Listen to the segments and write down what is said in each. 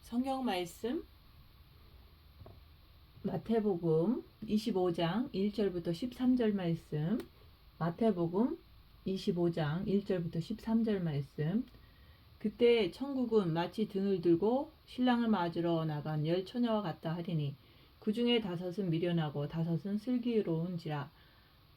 성경 말씀 마태복음 25장 1절부터 13절 말씀. 마태복음 25장 1절부터 13절 말씀. 그때 천국은 마치 등을 들고 신랑을 맞으러 나간 열 처녀와 같다 하리니 그 중에 다섯은 미련하고 다섯은 슬기로운지라.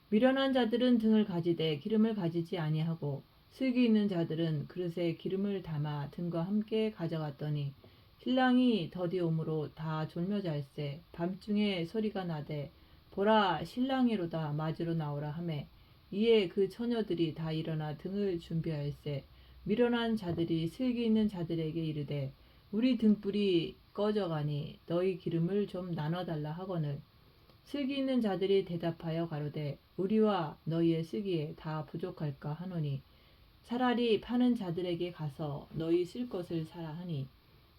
미련한 자들은 등을 가지되 기름을 가지지 아니하고 슬기 있는 자들은 그릇에 기름을 담아 등과 함께 가져갔더니 신랑이 더디 오므로 다 졸며 잘세. 밤중에 소리가 나되 보라 신랑이로다 맞으러 나오라 하매 이에 그 처녀들이 다 일어나 등을 준비할세. 미련한 자들이 슬기 있는 자들에게 이르되 우리 등불이 꺼져가니 너희 기름을 좀 나눠달라 하거늘 슬기 있는 자들이 대답하여 가로되 우리와 너희의 쓰기에 다 부족할까 하노니 차라리 파는 자들에게 가서 너희 쓸 것을 사라 하니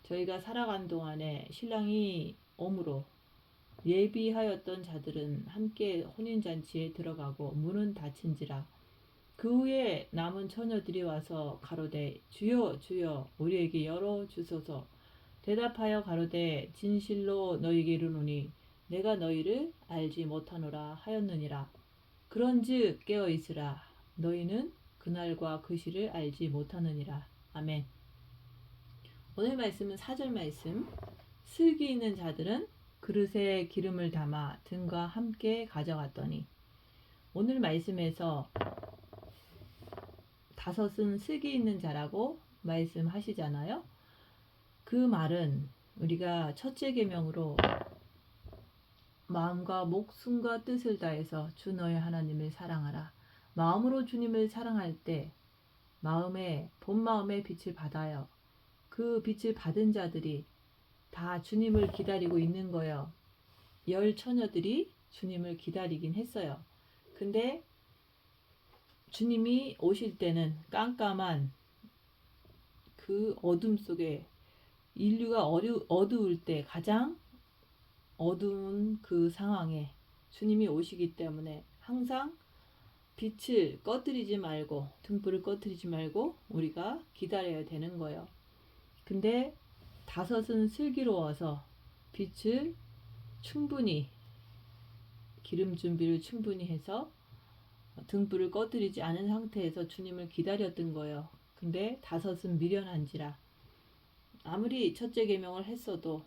저희가 살아간 동안에 신랑이 오므로 예비하였던 자들은 함께 혼인잔치에 들어가고 문은 닫힌지라. 그 후에 남은 처녀들이 와서 가로되 주여 주여 우리에게 열어 주소서. 대답하여 가로되 진실로 너희에게 이르노니 내가 너희를 알지 못하노라 하였느니라. 그런즉 깨어 있으라. 너희는 그날과 그 시를 알지 못하느니라. 아멘. 오늘 말씀은 4절 말씀. 슬기 있는 자들은 그릇에 기름을 담아 등과 함께 가져갔더니. 오늘 말씀에서 다섯은 슬기 있는 자라고 말씀하시잖아요. 그 말은 우리가 첫째 계명으로 마음과 목숨과 뜻을 다해서 주 너의 하나님을 사랑하라. 마음으로 주님을 사랑할 때 본 마음의 빛을 받아요. 그 빛을 받은 자들이 다 주님을 기다리고 있는 거예요. 열 처녀들이 주님을 기다리긴 했어요. 근데 주님이 오실 때는 깜깜한 그 어둠 속에 인류가 어두울 때 가장 어두운 그 상황에 주님이 오시기 때문에 항상 빛을 꺼뜨리지 말고 등불을 꺼뜨리지 말고 우리가 기다려야 되는 거예요. 근데 다섯은 슬기로워서 빛을 충분히 기름 준비를 충분히 해서 등불을 꺼뜨리지 않은 상태에서 주님을 기다렸던 거예요. 근데 다섯은 미련한지라. 아무리 첫째 계명을 했어도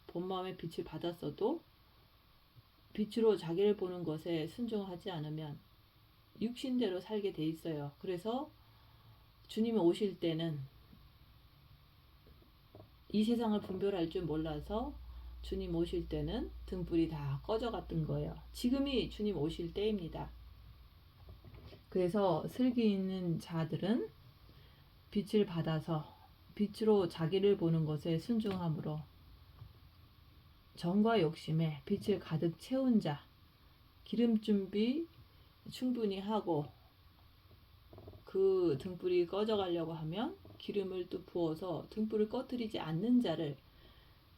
본 마음의 빛을 받았어도 빛으로 자기를 보는 것에 순종하지 않으면 육신대로 살게 돼 있어요. 그래서 주님이 오실 때는 이 세상을 분별할 줄 몰라서 주님 오실 때는 등불이 다 꺼져갔던 거예요. 지금이 주님 오실 때입니다. 그래서 슬기 있는 자들은 빛을 받아서 빛으로 자기를 보는 것에 순종함으로 정과 욕심에 빛을 가득 채운 자, 기름 준비 충분히 하고 그 등불이 꺼져가려고 하면 기름을 또 부어서 등불을 꺼뜨리지 않는 자를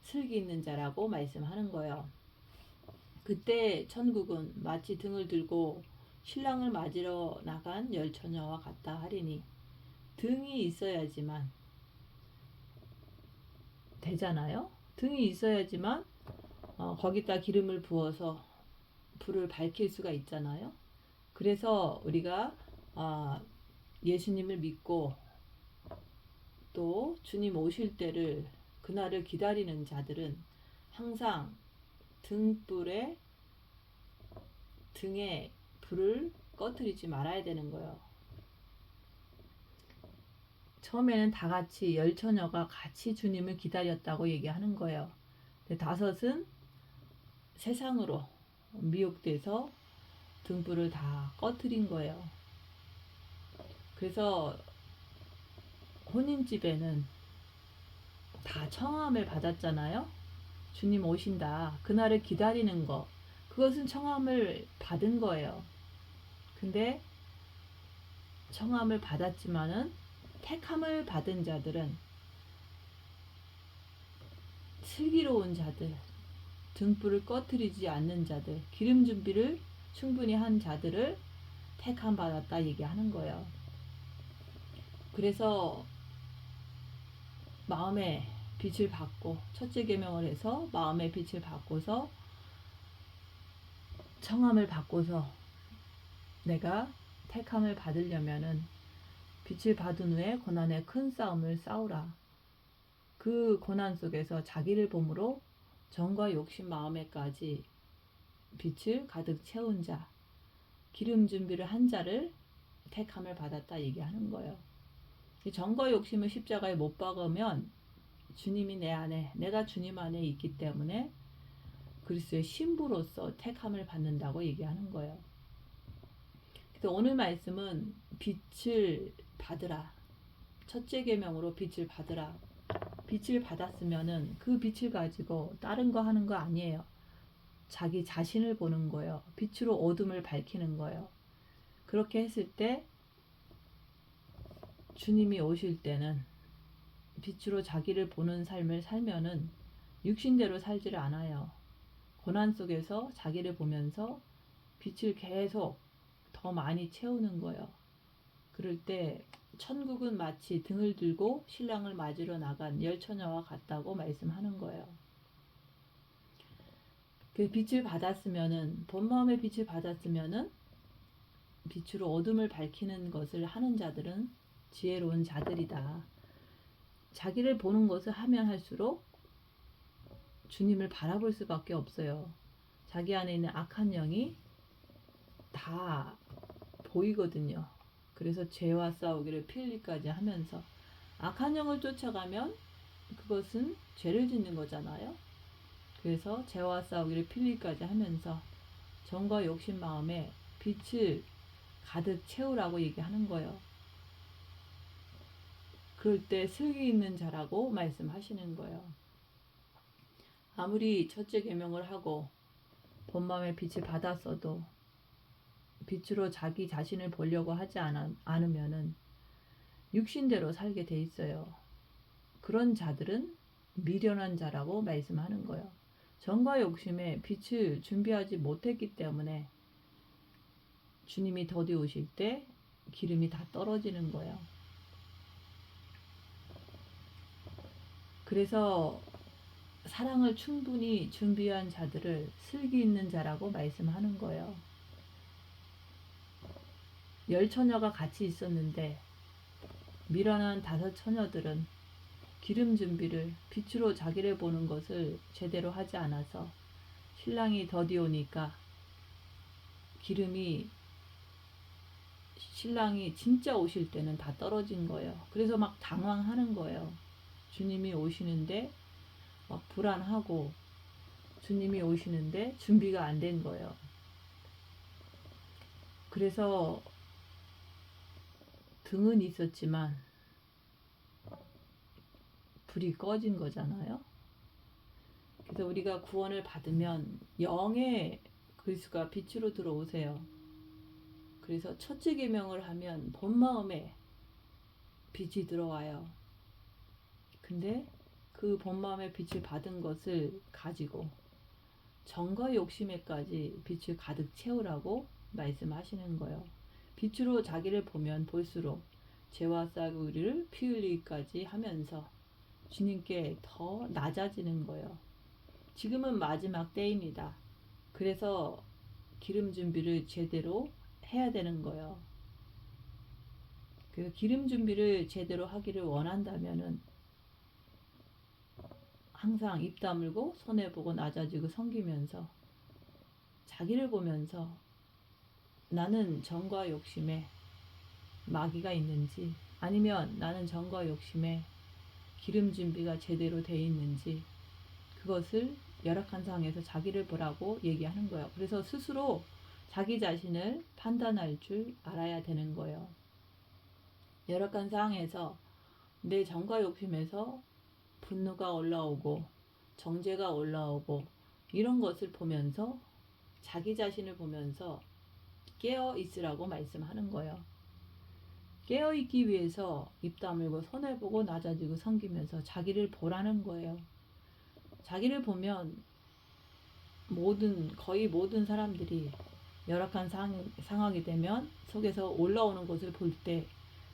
슬기 있는 자라고 말씀하는 거예요. 그때 천국은 마치 등을 들고 신랑을 맞으러 나간 열 처녀와 같다 하리니 등이 있어야지만 되잖아요. 등이 있어야지만 거기다 기름을 부어서 불을 밝힐 수가 있잖아요. 그래서 우리가 예수님을 믿고 또 주님 오실 때를 그날을 기다리는 자들은 항상 등에 불을 꺼뜨리지 말아야 되는 거예요. 처음에는 다 같이 열 처녀가 같이 주님을 기다렸다고 얘기하는 거예요. 근데 다섯은 세상으로 미혹돼서 등불을 다 꺼뜨린 거예요. 그래서 혼인집에는 다 청함을 받았잖아요. 주님 오신다. 그날을 기다리는 거. 그것은 청함을 받은 거예요. 근데 청함을 받았지만은 택함을 받은 자들은 슬기로운 자들, 등불을 꺼뜨리지 않는 자들, 기름 준비를 충분히 한 자들을 택함 받았다 얘기하는 거예요. 그래서 마음에 빛을 받고 첫째 계명을 해서 마음의 빛을 받고서 청함을 받고서 내가 택함을 받으려면은 빛을 받은 후에 고난의 큰 싸움을 싸우라. 그 고난 속에서 자기를 봄으로 정과 욕심 마음에까지 빛을 가득 채운 자, 기름 준비를 한 자를 택함을 받았다 얘기하는 거예요. 정과 욕심을 십자가에 못 박으면 주님이 내 안에, 내가 주님 안에 있기 때문에 그리스도의 신부로서 택함을 받는다고 얘기하는 거예요. 그래서 오늘 말씀은 빛을 받으라. 첫째 계명으로 빛을 받으라. 빛을 받았으면은 그 빛을 가지고 다른 거 하는 거 아니에요. 자기 자신을 보는 거예요. 빛으로 어둠을 밝히는 거예요. 그렇게 했을 때 주님이 오실 때는 빛으로 자기를 보는 삶을 살면은 육신대로 살지를 않아요. 고난 속에서 자기를 보면서 빛을 계속 더 많이 채우는 거예요. 그럴 때 천국은 마치 등을 들고 신랑을 맞으러 나간 열처녀와 같다고 말씀하는 거예요. 그 빛을 받았으면은, 본 마음의 빛을 받았으면은 빛으로 어둠을 밝히는 것을 하는 자들은 지혜로운 자들이다. 자기를 보는 것을 하면 할수록 주님을 바라볼 수밖에 없어요. 자기 안에 있는 악한 영이 다 보이거든요. 그래서 죄와 싸우기를 필리까지 하면서 악한 영을 쫓아가면 그것은 죄를 짓는 거잖아요. 그래서 죄와 싸우기를 필리까지 하면서 정과 욕심 마음에 빛을 가득 채우라고 얘기하는 거예요. 그럴 때 슬기 있는 자라고 말씀하시는 거예요. 아무리 첫째 계명을 하고 본 마음의 빛을 받았어도 빛으로 자기 자신을 보려고 하지 않으면은 육신대로 살게 돼 있어요. 그런 자들은 미련한 자라고 말씀하는 거예요. 정과 욕심에 빛을 준비하지 못했기 때문에 주님이 더디 오실 때 기름이 다 떨어지는 거예요. 그래서 사랑을 충분히 준비한 자들을 슬기 있는 자라고 말씀하는 거예요. 열 처녀가 같이 있었는데 미련한 5 처녀들은 기름 준비를 빛으로 자기를 보는 것을 제대로 하지 않아서 신랑이 더디 오니까 기름이 신랑이 진짜 오실 때는 다 떨어진 거예요. 그래서 막 당황하는 거예요. 주님이 오시는데 막 불안하고 주님이 오시는데 준비가 안 된 거예요. 그래서 등은 있었지만 불이 꺼진 거잖아요. 그래서 우리가 구원을 받으면 영의 그리스도가 빛으로 들어오세요. 그래서 첫째 계명을 하면 본 마음에 빛이 들어와요. 근데 그 본 마음의 빛을 받은 것을 가지고 정과 욕심에까지 빛을 가득 채우라고 말씀하시는 거예요. 빛으로 자기를 보면 볼수록 죄와 싸구리를 피 흘리기까지 하면서 주님께 더 낮아지는 거예요. 지금은 마지막 때입니다. 그래서 기름 준비를 제대로 해야 되는 거예요. 그 기름 준비를 제대로 하기를 원한다면은 항상 입 다물고 손해보고 낮아지고 섬기면서 자기를 보면서 나는 정과 욕심에 마귀가 있는지 아니면 나는 정과 욕심에 기름 준비가 제대로 돼 있는지 그것을 열악한 상황에서 자기를 보라고 얘기하는 거예요. 그래서 스스로 자기 자신을 판단할 줄 알아야 되는 거예요. 열악한 상황에서 내 정과 욕심에서 분노가 올라오고 정죄가 올라오고 이런 것을 보면서 자기 자신을 보면서 깨어 있으라고 말씀하는 거예요. 깨어 있기 위해서 입 다물고 손해보고 낮아지고 섬기면서 자기를 보라는 거예요. 자기를 보면 거의 모든 사람들이 열악한 상황이 되면 속에서 올라오는 것을 볼 때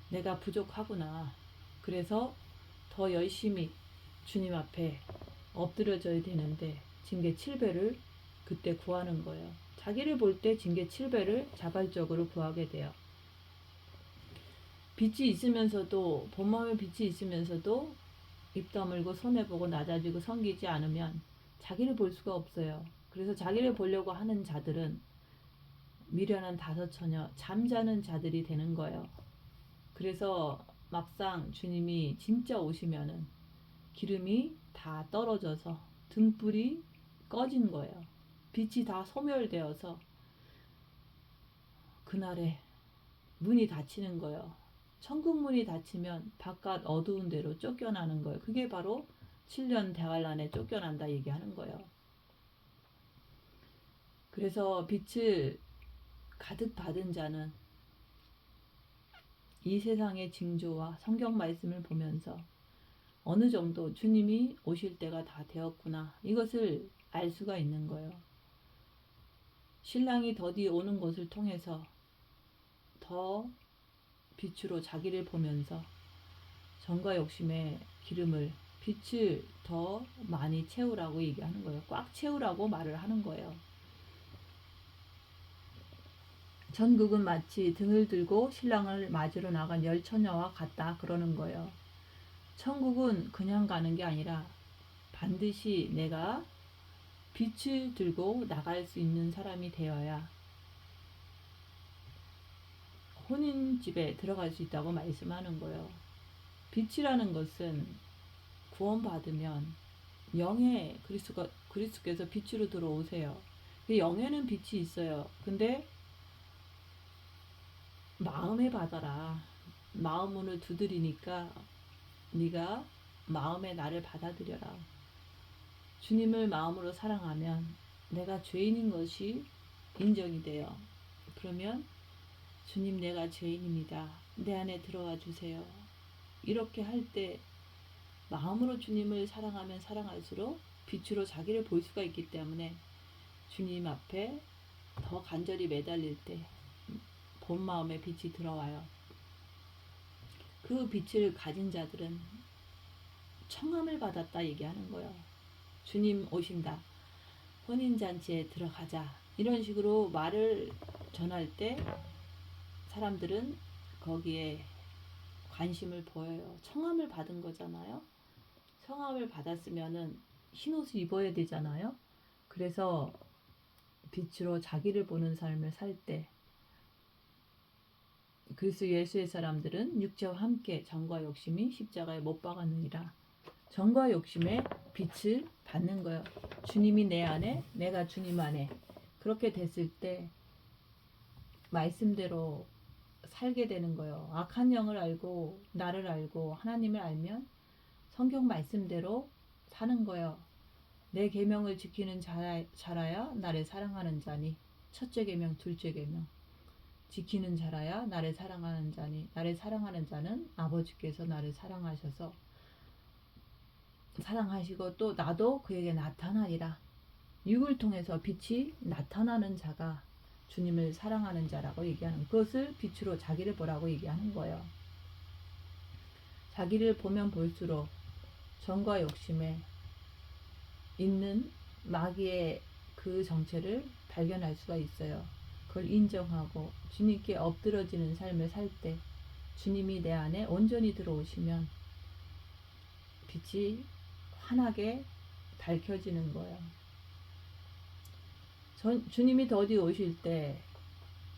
내가 부족하구나. 그래서 더 열심히 주님 앞에 엎드려져야 되는데 징계 7배를 그때 구하는 거예요. 자기를 볼 때 징계 7배를 자발적으로 구하게 돼요. 빛이 있으면서도, 본 마음에 빛이 있으면서도 입 다물고 손해보고 낮아지고 섬기지 않으면 자기를 볼 수가 없어요. 그래서 자기를 보려고 하는 자들은 미련한 다섯처녀, 잠자는 자들이 되는 거예요. 그래서 막상 주님이 진짜 오시면은 기름이 다 떨어져서 등불이 꺼진 거예요. 빛이 다 소멸되어서 그날에 문이 닫히는 거예요. 천국 문이 닫히면 바깥 어두운 데로 쫓겨나는 거예요. 그게 바로 7년 대환란에 쫓겨난다 얘기하는 거예요. 그래서 빛을 가득 받은 자는 이 세상의 징조와 성경 말씀을 보면서 어느 정도 주님이 오실 때가 다 되었구나, 이것을 알 수가 있는 거예요. 신랑이 더디 오는 것을 통해서 더 빛으로 자기를 보면서 정과 욕심의 기름을, 빛을 더 많이 채우라고 얘기하는 거예요. 꽉 채우라고 말을 하는 거예요. 전국은 마치 등을 들고 신랑을 맞으러 나간 열처녀와 같다 그러는 거예요. 천국은 그냥 가는 게 아니라 반드시 내가 빛을 들고 나갈 수 있는 사람이 되어야 혼인집에 들어갈 수 있다고 말씀하는 거예요. 빛이라는 것은 구원받으면 영의 그리스도께서 빛으로 들어오세요. 영에는 빛이 있어요. 근데 마음에 받아라. 마음 문을 두드리니까 네가 마음에 나를 받아들여라. 주님을 마음으로 사랑하면 내가 죄인인 것이 인정이 돼요. 그러면 주님, 내가 죄인입니다. 내 안에 들어와 주세요. 이렇게 할 때 마음으로 주님을 사랑하면 사랑할수록 빛으로 자기를 볼 수가 있기 때문에 주님 앞에 더 간절히 매달릴 때 본 마음에 빛이 들어와요. 그 빛을 가진 자들은 청함을 받았다 얘기하는 거예요. 주님 오신다, 혼인잔치에 들어가자, 이런 식으로 말을 전할 때 사람들은 거기에 관심을 보여요. 청함을 받은 거잖아요. 청함을 받았으면은 흰옷을 입어야 되잖아요. 그래서 빛으로 자기를 보는 삶을 살 때 그리스도 예수의 사람들은 육체와 함께 정과 욕심이 십자가에 못 박았느니라. 정과 욕심의 빛을 받는 거예요. 주님이 내 안에, 내가 주님 안에. 그렇게 됐을 때 말씀대로 살게 되는 거예요. 악한 영을 알고 나를 알고 하나님을 알면 성경 말씀대로 사는 거예요. 내 계명을 지키는 자라야 나를 사랑하는 자니. 첫째 계명, 둘째 계명 지키는 자라야 나를 사랑하는 자니. 나를 사랑하는 자는 아버지께서 나를 사랑하셔서 사랑하시고 또 나도 그에게 나타나리라. 육을 통해서 빛이 나타나는 자가 주님을 사랑하는 자라고 얘기하는, 그것을 빛으로 자기를 보라고 얘기하는 거예요. 자기를 보면 볼수록 정과 욕심에 있는 마귀의 그 정체를 발견할 수가 있어요. 그걸 인정하고 주님께 엎드러지는 삶을 살 때 주님이 내 안에 온전히 들어오시면 빛이 환하게 밝혀지는 거예요. 주님이 더디 오실 때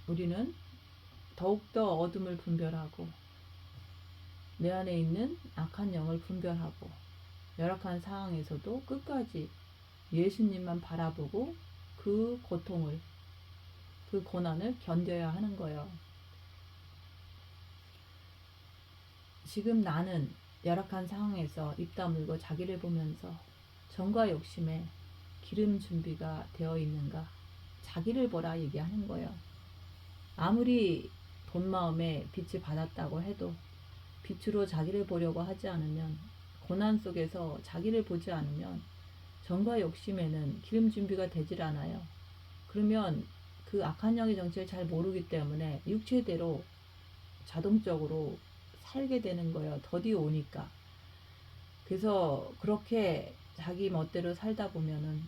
우리는 더욱더 어둠을 분별하고 내 안에 있는 악한 영을 분별하고 열악한 상황에서도 끝까지 예수님만 바라보고 그 고통을, 그 고난을 견뎌야 하는 거예요. 지금 나는 열악한 상황에서 입 다물고 자기를 보면서 정과 욕심에 기름 준비가 되어 있는가? 자기를 보라 얘기하는 거예요. 아무리 본 마음에 빛을 받았다고 해도 빛으로 자기를 보려고 하지 않으면, 고난 속에서 자기를 보지 않으면 정과 욕심에는 기름 준비가 되질 않아요. 그러면 그 악한 영의 정체를 잘 모르기 때문에 육체대로 자동적으로 살게 되는 거예요. 더디 오니까. 그래서 그렇게 자기 멋대로 살다 보면은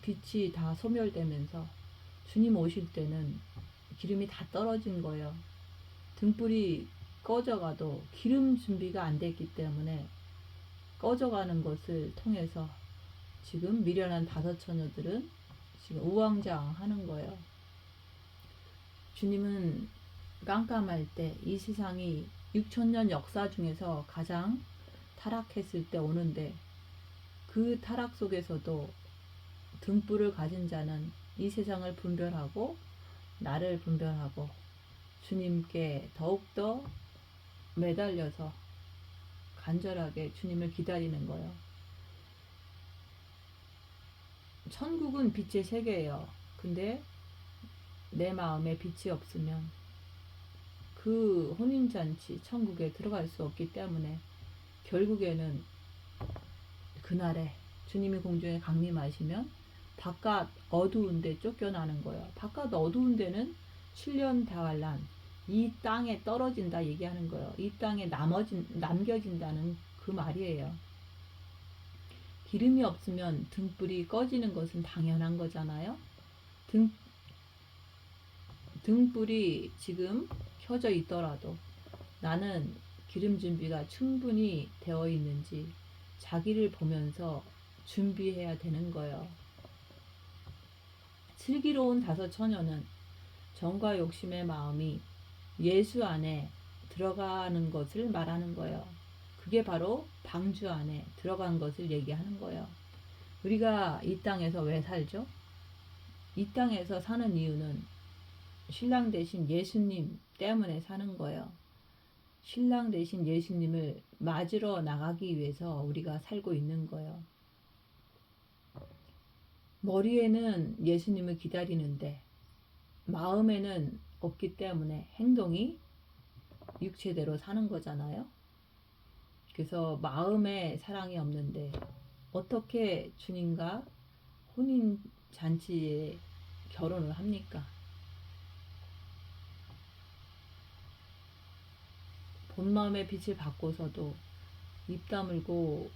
빛이 다 소멸되면서 주님 오실 때는 기름이 다 떨어진 거예요. 등불이 꺼져가도 기름 준비가 안 됐기 때문에 꺼져가는 것을 통해서 지금 미련한 다섯 처녀들은 지금 우왕좌왕하는 거예요. 주님은 깜깜할 때 이 세상이 6천년 역사 중에서 가장 타락했을 때 오는데, 그 타락 속에서도 등불을 가진 자는 이 세상을 분별하고 나를 분별하고 주님께 더욱더 매달려서 간절하게 주님을 기다리는 거예요. 천국은 빛의 세계예요. 근데 내 마음에 빛이 없으면 그 혼인잔치 천국에 들어갈 수 없기 때문에 결국에는 그날에 주님이 공중에 강림하시면 바깥 어두운 데 쫓겨나는 거예요. 바깥 어두운 데는 7년 다활란, 이 땅에 떨어진다 얘기하는 거예요. 이 땅에 남겨진다는 그 말이에요. 기름이 없으면 등불이 꺼지는 것은 당연한 거잖아요. 등불이 지금 켜져 있더라도 나는 기름 준비가 충분히 되어 있는지 자기를 보면서 준비해야 되는 거예요. 슬기로운 다섯 처녀는 정과 욕심의 마음이 예수 안에 들어가는 것을 말하는 거예요. 그게 바로 방주 안에 들어간 것을 얘기하는 거예요. 우리가 이 땅에서 왜 살죠? 이 땅에서 사는 이유는 신랑 대신 예수님 때문에 사는 거예요. 신랑 대신 예수님을 맞으러 나가기 위해서 우리가 살고 있는 거예요. 머리에는 예수님을 기다리는데 마음에는 없기 때문에 행동이 육체대로 사는 거잖아요. 그래서 마음에 사랑이 없는데 어떻게 주님과 혼인 잔치에 결혼을 합니까? 본 마음의 빛을 받고서도 입 다물고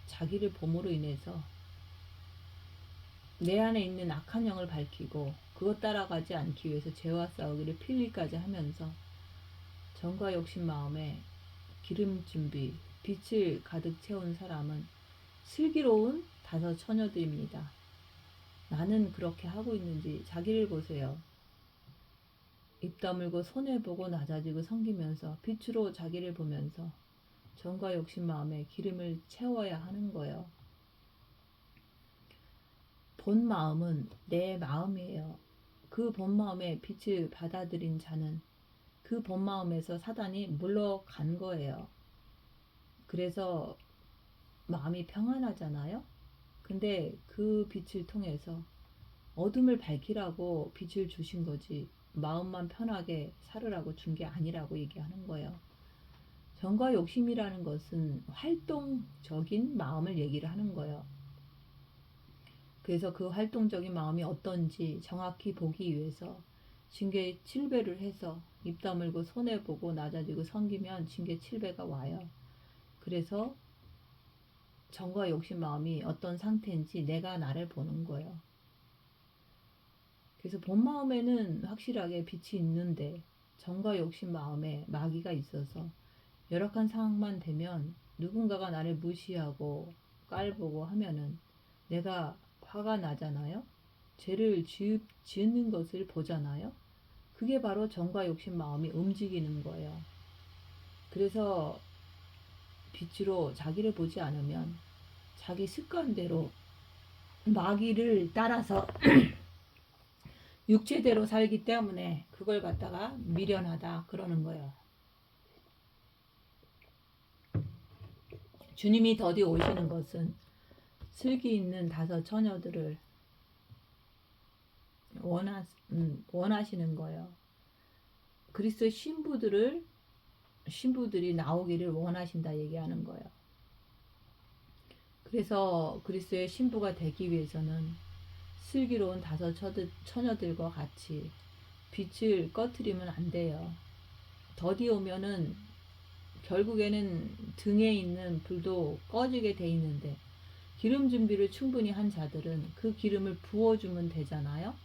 자기를 봄으로 인해서 내 안에 있는 악한 영을 밝히고 그것 따라가지 않기 위해서 죄와 싸우기를 필리까지 하면서 정과 욕심 마음에 기름 준비, 빛을 가득 채운 사람은 슬기로운 다섯 처녀들입니다. 나는 그렇게 하고 있는지 자기를 보세요. 입 다물고 손해보고 낮아지고 섬기면서 빛으로 자기를 보면서 정과 욕심 마음에 기름을 채워야 하는 거예요. 본 마음은 내 마음이에요. 그 본 마음의 빛을 받아들인 자는 그 본 마음에서 사단이 물러간 거예요. 그래서 마음이 평안하잖아요. 근데 그 빛을 통해서 어둠을 밝히라고 빛을 주신 거지 마음만 편하게 살으라고 준 게 아니라고 얘기하는 거예요. 정과 욕심이라는 것은 활동적인 마음을 얘기를 하는 거예요. 그래서 그 활동적인 마음이 어떤지 정확히 보기 위해서 징계 7배를 해서 입 다물고 손해보고 낮아지고 섬기면 징계 7배가 와요. 그래서 정과 욕심 마음이 어떤 상태인지 내가 나를 보는 거예요. 그래서 본 마음에는 확실하게 빛이 있는데 정과 욕심 마음에 마귀가 있어서 열악한 상황만 되면 누군가가 나를 무시하고 깔보고 하면은 내가 화가 나잖아요. 죄를 지은 것을 보잖아요. 그게 바로 정과 욕심 마음이 움직이는 거예요. 그래서 빛으로 자기를 보지 않으면 자기 습관대로 마귀를 따라서 육체대로 살기 때문에 그걸 갖다가 미련하다 그러는 거예요. 주님이 더디 오시는 것은 슬기 있는 다섯 처녀들을 원하시는 거예요. 그리스도의 신부들이 나오기를 원하신다 얘기하는 거예요. 그래서 그리스도의 신부가 되기 위해서는 슬기로운 다섯 처녀들과 같이 빛을 꺼트리면 안 돼요. 더디 오면은 결국에는 등에 있는 불도 꺼지게 돼 있는데, 기름 준비를 충분히 한 자들은 그 기름을 부어주면 되잖아요.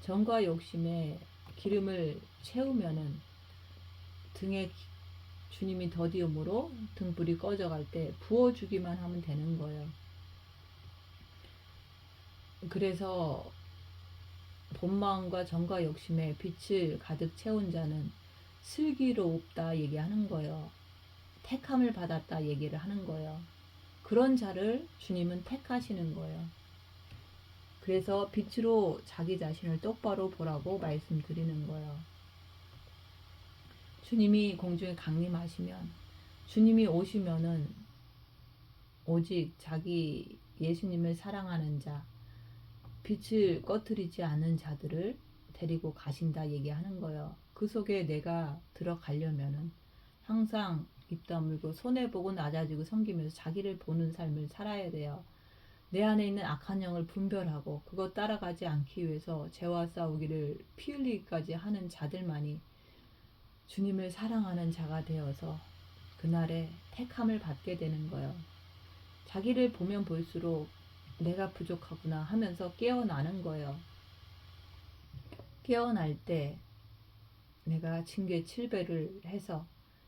정과 욕심에 기름을 채우면은 등에 주님이 더디움으로 등불이 꺼져갈 때 부어주기만 하면 되는 거예요. 그래서 본마음과 정과 욕심에 빛을 가득 채운 자는 슬기롭다 얘기하는 거예요. 택함을 받았다 얘기를 하는 거예요. 그런 자를 주님은 택하시는 거예요. 그래서 빛으로 자기 자신을 똑바로 보라고 말씀드리는 거예요. 주님이 공중에 강림하시면, 주님이 오시면은 오직 자기 예수님을 사랑하는 자, 빛을 꺼트리지 않은 자들을 데리고 가신다 얘기하는 거예요. 그 속에 내가 들어가려면은 항상 입 다물고 손해보고 낮아지고 섬기면서 자기를 보는 삶을 살아야 돼요. 내 안에 있는 악한 영을 분별하고 그것 따라가지 않기 위해서 죄와 싸우기를 피 흘리기까지 하는 자들만이 주님을 사랑하는 자가 되어서 그날에 택함을 받게 되는 거예요. 자기를 보면 볼수록 내가 부족하구나 하면서 깨어나는 거예요. 깨어날 때 내가 징계 7배를 해서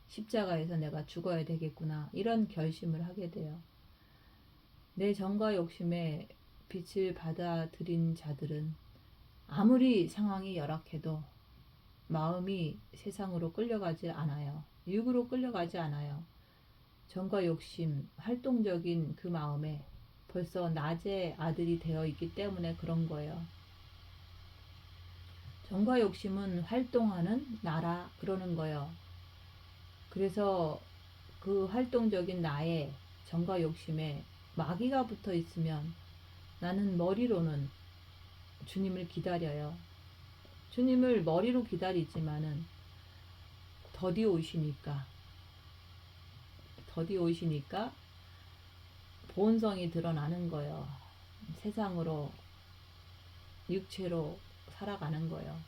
십자가에서 내가 죽어야 되겠구나, 이런 결심을 하게 돼요. 내 정과 욕심에 빛을 받아들인 자들은 아무리 상황이 열악해도 마음이 세상으로 끌려가지 않아요. 육으로 끌려가지 않아요. 정과 욕심, 활동적인 그 마음에 벌써 낮의 아들이 되어 있기 때문에 그런 거예요. 정과 욕심은 활동하는 나라 그러는 거예요. 그래서 그 활동적인 나의 정과 욕심에 마귀가 붙어 있으면 나는 머리로는 주님을 기다려요. 주님을 머리로 기다리지만은 더디 오시니까 본성이 드러나는 거예요. 세상으로 육체로 살아가는 거예요.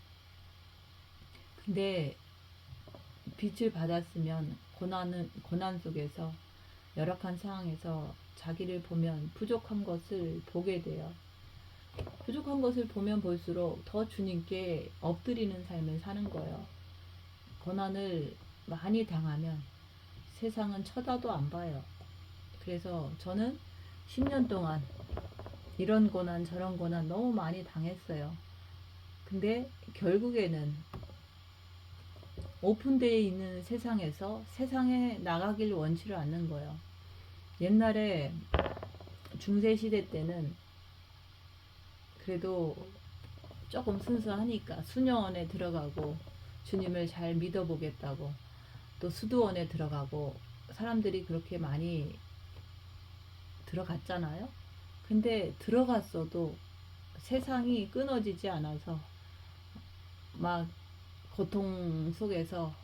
근데 빛을 받았으면 고난 속에서, 열악한 상황에서 자기를 보면 부족한 것을 보게 돼요. 부족한 것을 보면 볼수록 더 주님께 엎드리는 삶을 사는 거예요. 고난을 많이 당하면 세상은 쳐다도 안 봐요. 그래서 저는 10년 동안 이런 고난 저런 고난 너무 많이 당했어요. 근데 결국에는 오픈되어 있는 세상에서 세상에 나가길 원치를 않는 거예요. 옛날에 중세시대 때는 그래도 조금 순수하니까 수녀원에 들어가고 주님을 잘 믿어보겠다고 또 수도원에 들어가고 사람들이 그렇게 많이 들어갔잖아요. 근데 들어갔어도 세상이 끊어지지 않아서 막 고통 속에서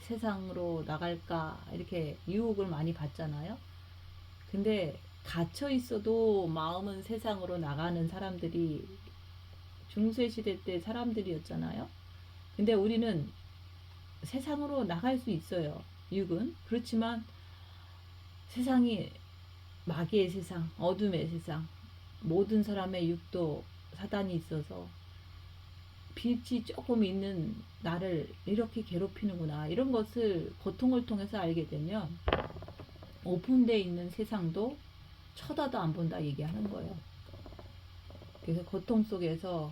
세상으로 나갈까 이렇게 유혹을 많이 받잖아요. 근데 갇혀 있어도 마음은 세상으로 나가는 사람들이 중세시대 때 사람들이었잖아요. 근데 우리는 세상으로 나갈 수 있어요. 육은. 그렇지만 세상이 마귀의 세상, 어둠의 세상, 모든 사람의 육도 사단이 있어서 빛이 조금 있는 나를 이렇게 괴롭히는구나, 이런 것을 고통을 통해서 알게 되면 오픈되어 있는 세상도 쳐다도 안 본다 얘기하는 거예요. 그래서 고통 속에서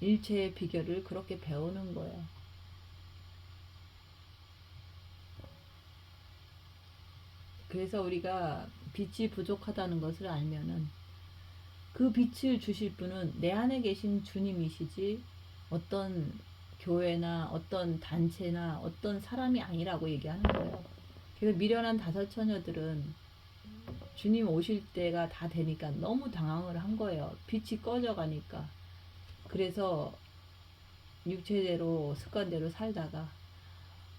일체의 비결을 그렇게 배우는 거예요. 그래서 우리가 빛이 부족하다는 것을 알면은 그 빛을 주실 분은 내 안에 계신 주님이시지 어떤 교회나 어떤 단체나 어떤 사람이 아니라고 얘기하는 거예요. 그래서 미련한 다섯 처녀들은 주님 오실 때가 다 되니까 너무 당황을 한 거예요. 빛이 꺼져가니까. 그래서 육체대로 습관대로 살다가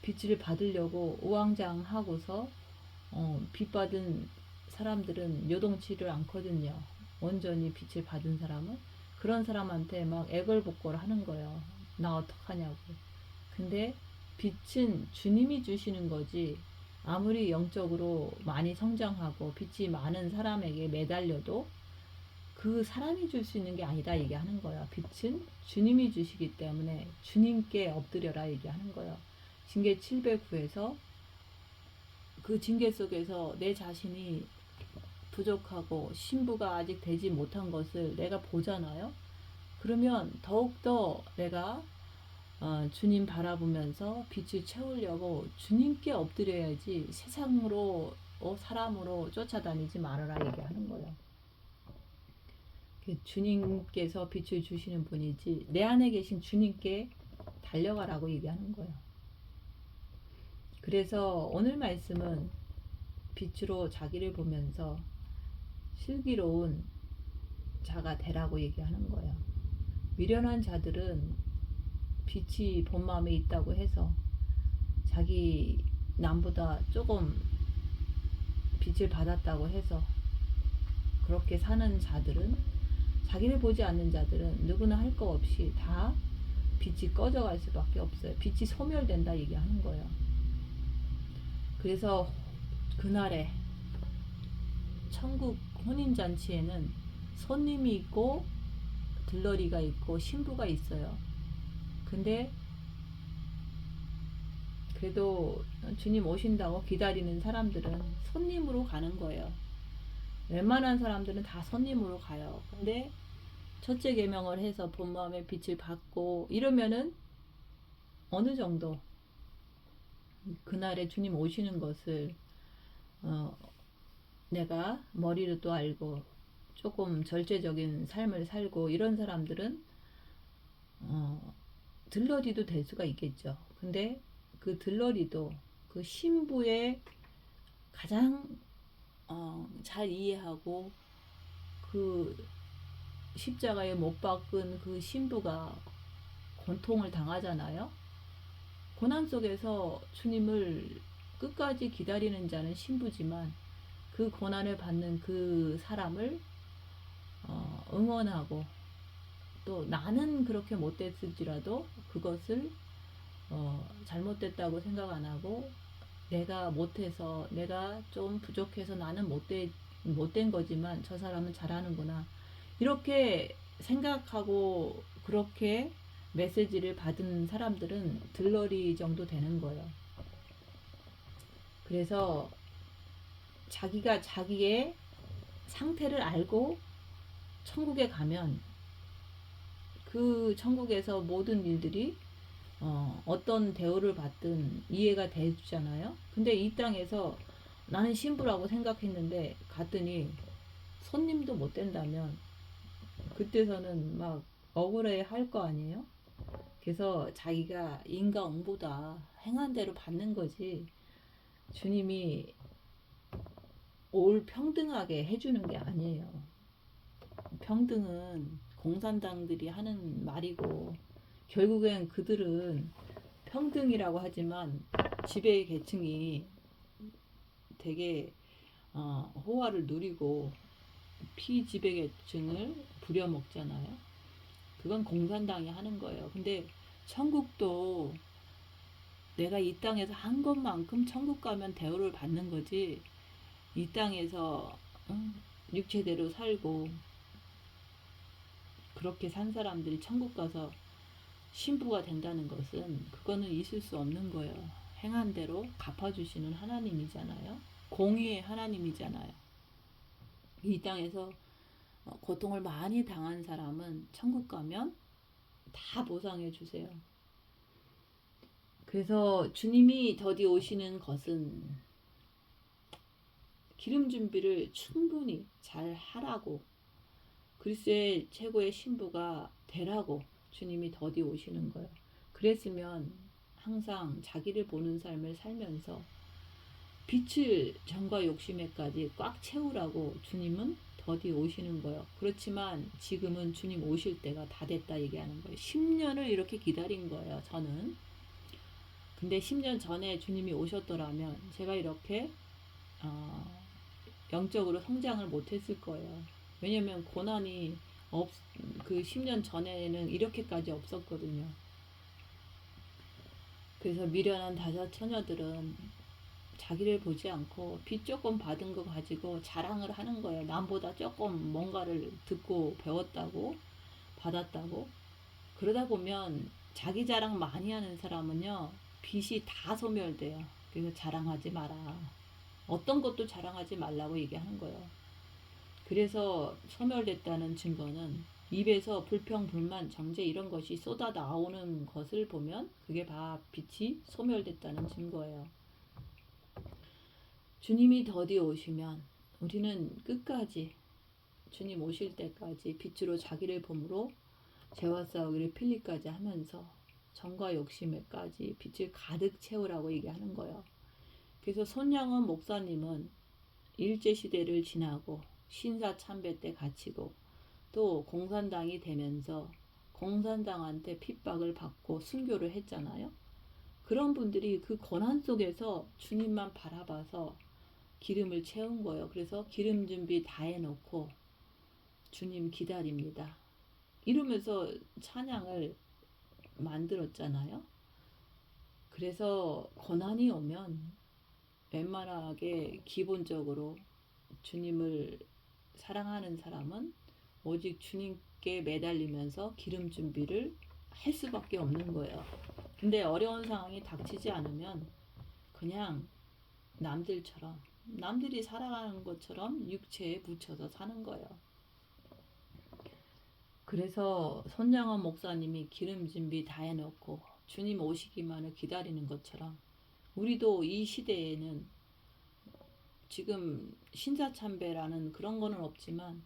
빛을 받으려고 우왕장하고서 빛 받은 사람들은 요동치를 않거든요. 온전히 빛을 받은 사람은. 그런 사람한테 막 애걸복걸 하는 거예요. 나 어떡하냐고. 근데 빛은 주님이 주시는 거지 아무리 영적으로 많이 성장하고 빛이 많은 사람에게 매달려도 그 사람이 줄 수 있는 게 아니다 얘기하는 거야. 빛은 주님이 주시기 때문에 주님께 엎드려라 얘기하는 거야. 징계 709에서 그 징계 속에서 내 자신이 부족하고 신부가 아직 되지 못한 것을 내가 보잖아요. 그러면 더욱더 내가 주님 바라보면서 빛을 채우려고 주님께 엎드려야지 세상으로 사람으로 쫓아다니지 말아라 얘기하는 거예요. 주님께서 빛을 주시는 분이지 내 안에 계신 주님께 달려가라고 얘기하는 거예요. 그래서 오늘 말씀은 빛으로 자기를 보면서 슬기로운 자가 되라고 얘기하는 거예요. 미련한 자들은 빛이 본 마음에 있다고 해서 자기 남보다 조금 빛을 받았다고 해서 그렇게 사는 자들은, 자기를 보지 않는 자들은 누구나 할 거 없이 다 빛이 꺼져갈 수밖에 없어요. 빛이 소멸된다 얘기하는 거예요. 그래서 그날에 천국 혼인잔치에는 손님이 있고 들러리가 있고 신부가 있어요. 근데 그래도 주님 오신다고 기다리는 사람들은 손님으로 가는 거예요. 웬만한 사람들은 다 손님으로 가요. 근데 첫째 계명을 해서 본 마음의 빛을 받고 이러면은 어느 정도 그날에 주님 오시는 것을 내가 머리로도 알고 조금 절제적인 삶을 살고 이런 사람들은 들러리도 될 수가 있겠죠. 근데 그 들러리도 그 신부의 가장 잘 이해하고 그 십자가에 못 박은 그 신부가 고통을 당하잖아요. 고난 속에서 주님을 끝까지 기다리는 자는 신부지만 그 고난을 받는 그 사람을 응원하고 또 나는 그렇게 못됐을지라도 그것을 잘못됐다고 생각 안 하고 내가 못해서 내가 좀 부족해서 나는 못된 거지만 저 사람은 잘하는구나 이렇게 생각하고 그렇게 메시지를 받은 사람들은 들러리 정도 되는 거예요. 그래서 자기가 자기의 상태를 알고 천국에 가면 그 천국에서 모든 일들이 어떤 대우를 받든 이해가 되잖아요. 근데 이 땅에서 나는 신부라고 생각했는데 갔더니 손님도 못 된다면 그때서는 막 억울해 할 거 아니에요. 그래서 자기가 인과응보다 행한 대로 받는 거지 주님이 올 평등하게 해주는 게 아니에요. 평등은 공산당들이 하는 말이고 결국엔 그들은 평등이라고 하지만 지배 계층이 되게 호화를 누리고 피지배 계층을 부려먹잖아요. 그건 공산당이 하는 거예요. 근데 천국도 내가 이 땅에서 한 것만큼 천국 가면 대우를 받는 거지 이 땅에서 육체대로 살고 그렇게 산 사람들이 천국 가서 신부가 된다는 것은 그거는 있을 수 없는 거예요. 행한 대로 갚아주시는 하나님이잖아요. 공의의 하나님이잖아요. 이 땅에서 고통을 많이 당한 사람은 천국 가면 다 보상해 주세요. 그래서 주님이 더디 오시는 것은 기름 준비를 충분히 잘 하라고 그리스도의 최고의 신부가 되라고 주님이 더디 오시는 거예요. 그랬으면 항상 자기를 보는 삶을 살면서 빛을 정과 욕심에까지 꽉 채우라고 주님은 더디 오시는 거예요. 그렇지만 지금은 주님 오실 때가 다 됐다 얘기하는 거예요. 10년을 이렇게 기다린 거예요. 저는. 근데 10년 전에 주님이 오셨더라면 제가 이렇게 영적으로 성장을 못했을 거예요. 왜냐면 고난이 그 10년 전에는 이렇게까지 없었거든요. 그래서 미련한 다섯 처녀들은 자기를 보지 않고 빚 조금 받은 거 가지고 자랑을 하는 거예요. 남보다 조금 뭔가를 듣고 배웠다고, 받았다고. 그러다 보면 자기 자랑 많이 하는 사람은요, 빚이 다 소멸돼요. 그래서 자랑하지 마라. 어떤 것도 자랑하지 말라고 얘기하는 거예요. 그래서 소멸됐다는 증거는 입에서 불평, 불만, 정죄 이런 것이 쏟아 나오는 것을 보면 그게 다 빛이 소멸됐다는 증거예요. 주님이 더디 오시면 우리는 끝까지 주님 오실 때까지 빛으로 자기를 봄으로 죄와 싸우기를 필리까지 하면서 정과 욕심에까지 빛을 가득 채우라고 얘기하는 거예요. 그래서 손양원 목사님은 일제시대를 지나고 신사참배 때 갇히고 또 공산당이 되면서 공산당한테 핍박을 받고 순교를 했잖아요. 그런 분들이 그 고난 속에서 주님만 바라봐서 기름을 채운 거예요. 그래서 기름 준비 다 해놓고 주님 기다립니다. 이러면서 찬양을 만들었잖아요. 그래서 고난이 오면 웬만하게 기본적으로 주님을 사랑하는 사람은 오직 주님께 매달리면서 기름 준비를 할 수밖에 없는 거예요. 근데 어려운 상황이 닥치지 않으면 그냥 남들처럼, 남들이 살아가는 것처럼 육체에 묻혀서 사는 거예요. 그래서 손양원 목사님이 기름 준비 다 해놓고 주님 오시기만을 기다리는 것처럼 우리도 이 시대에는 지금 신사참배라는 그런 거는 없지만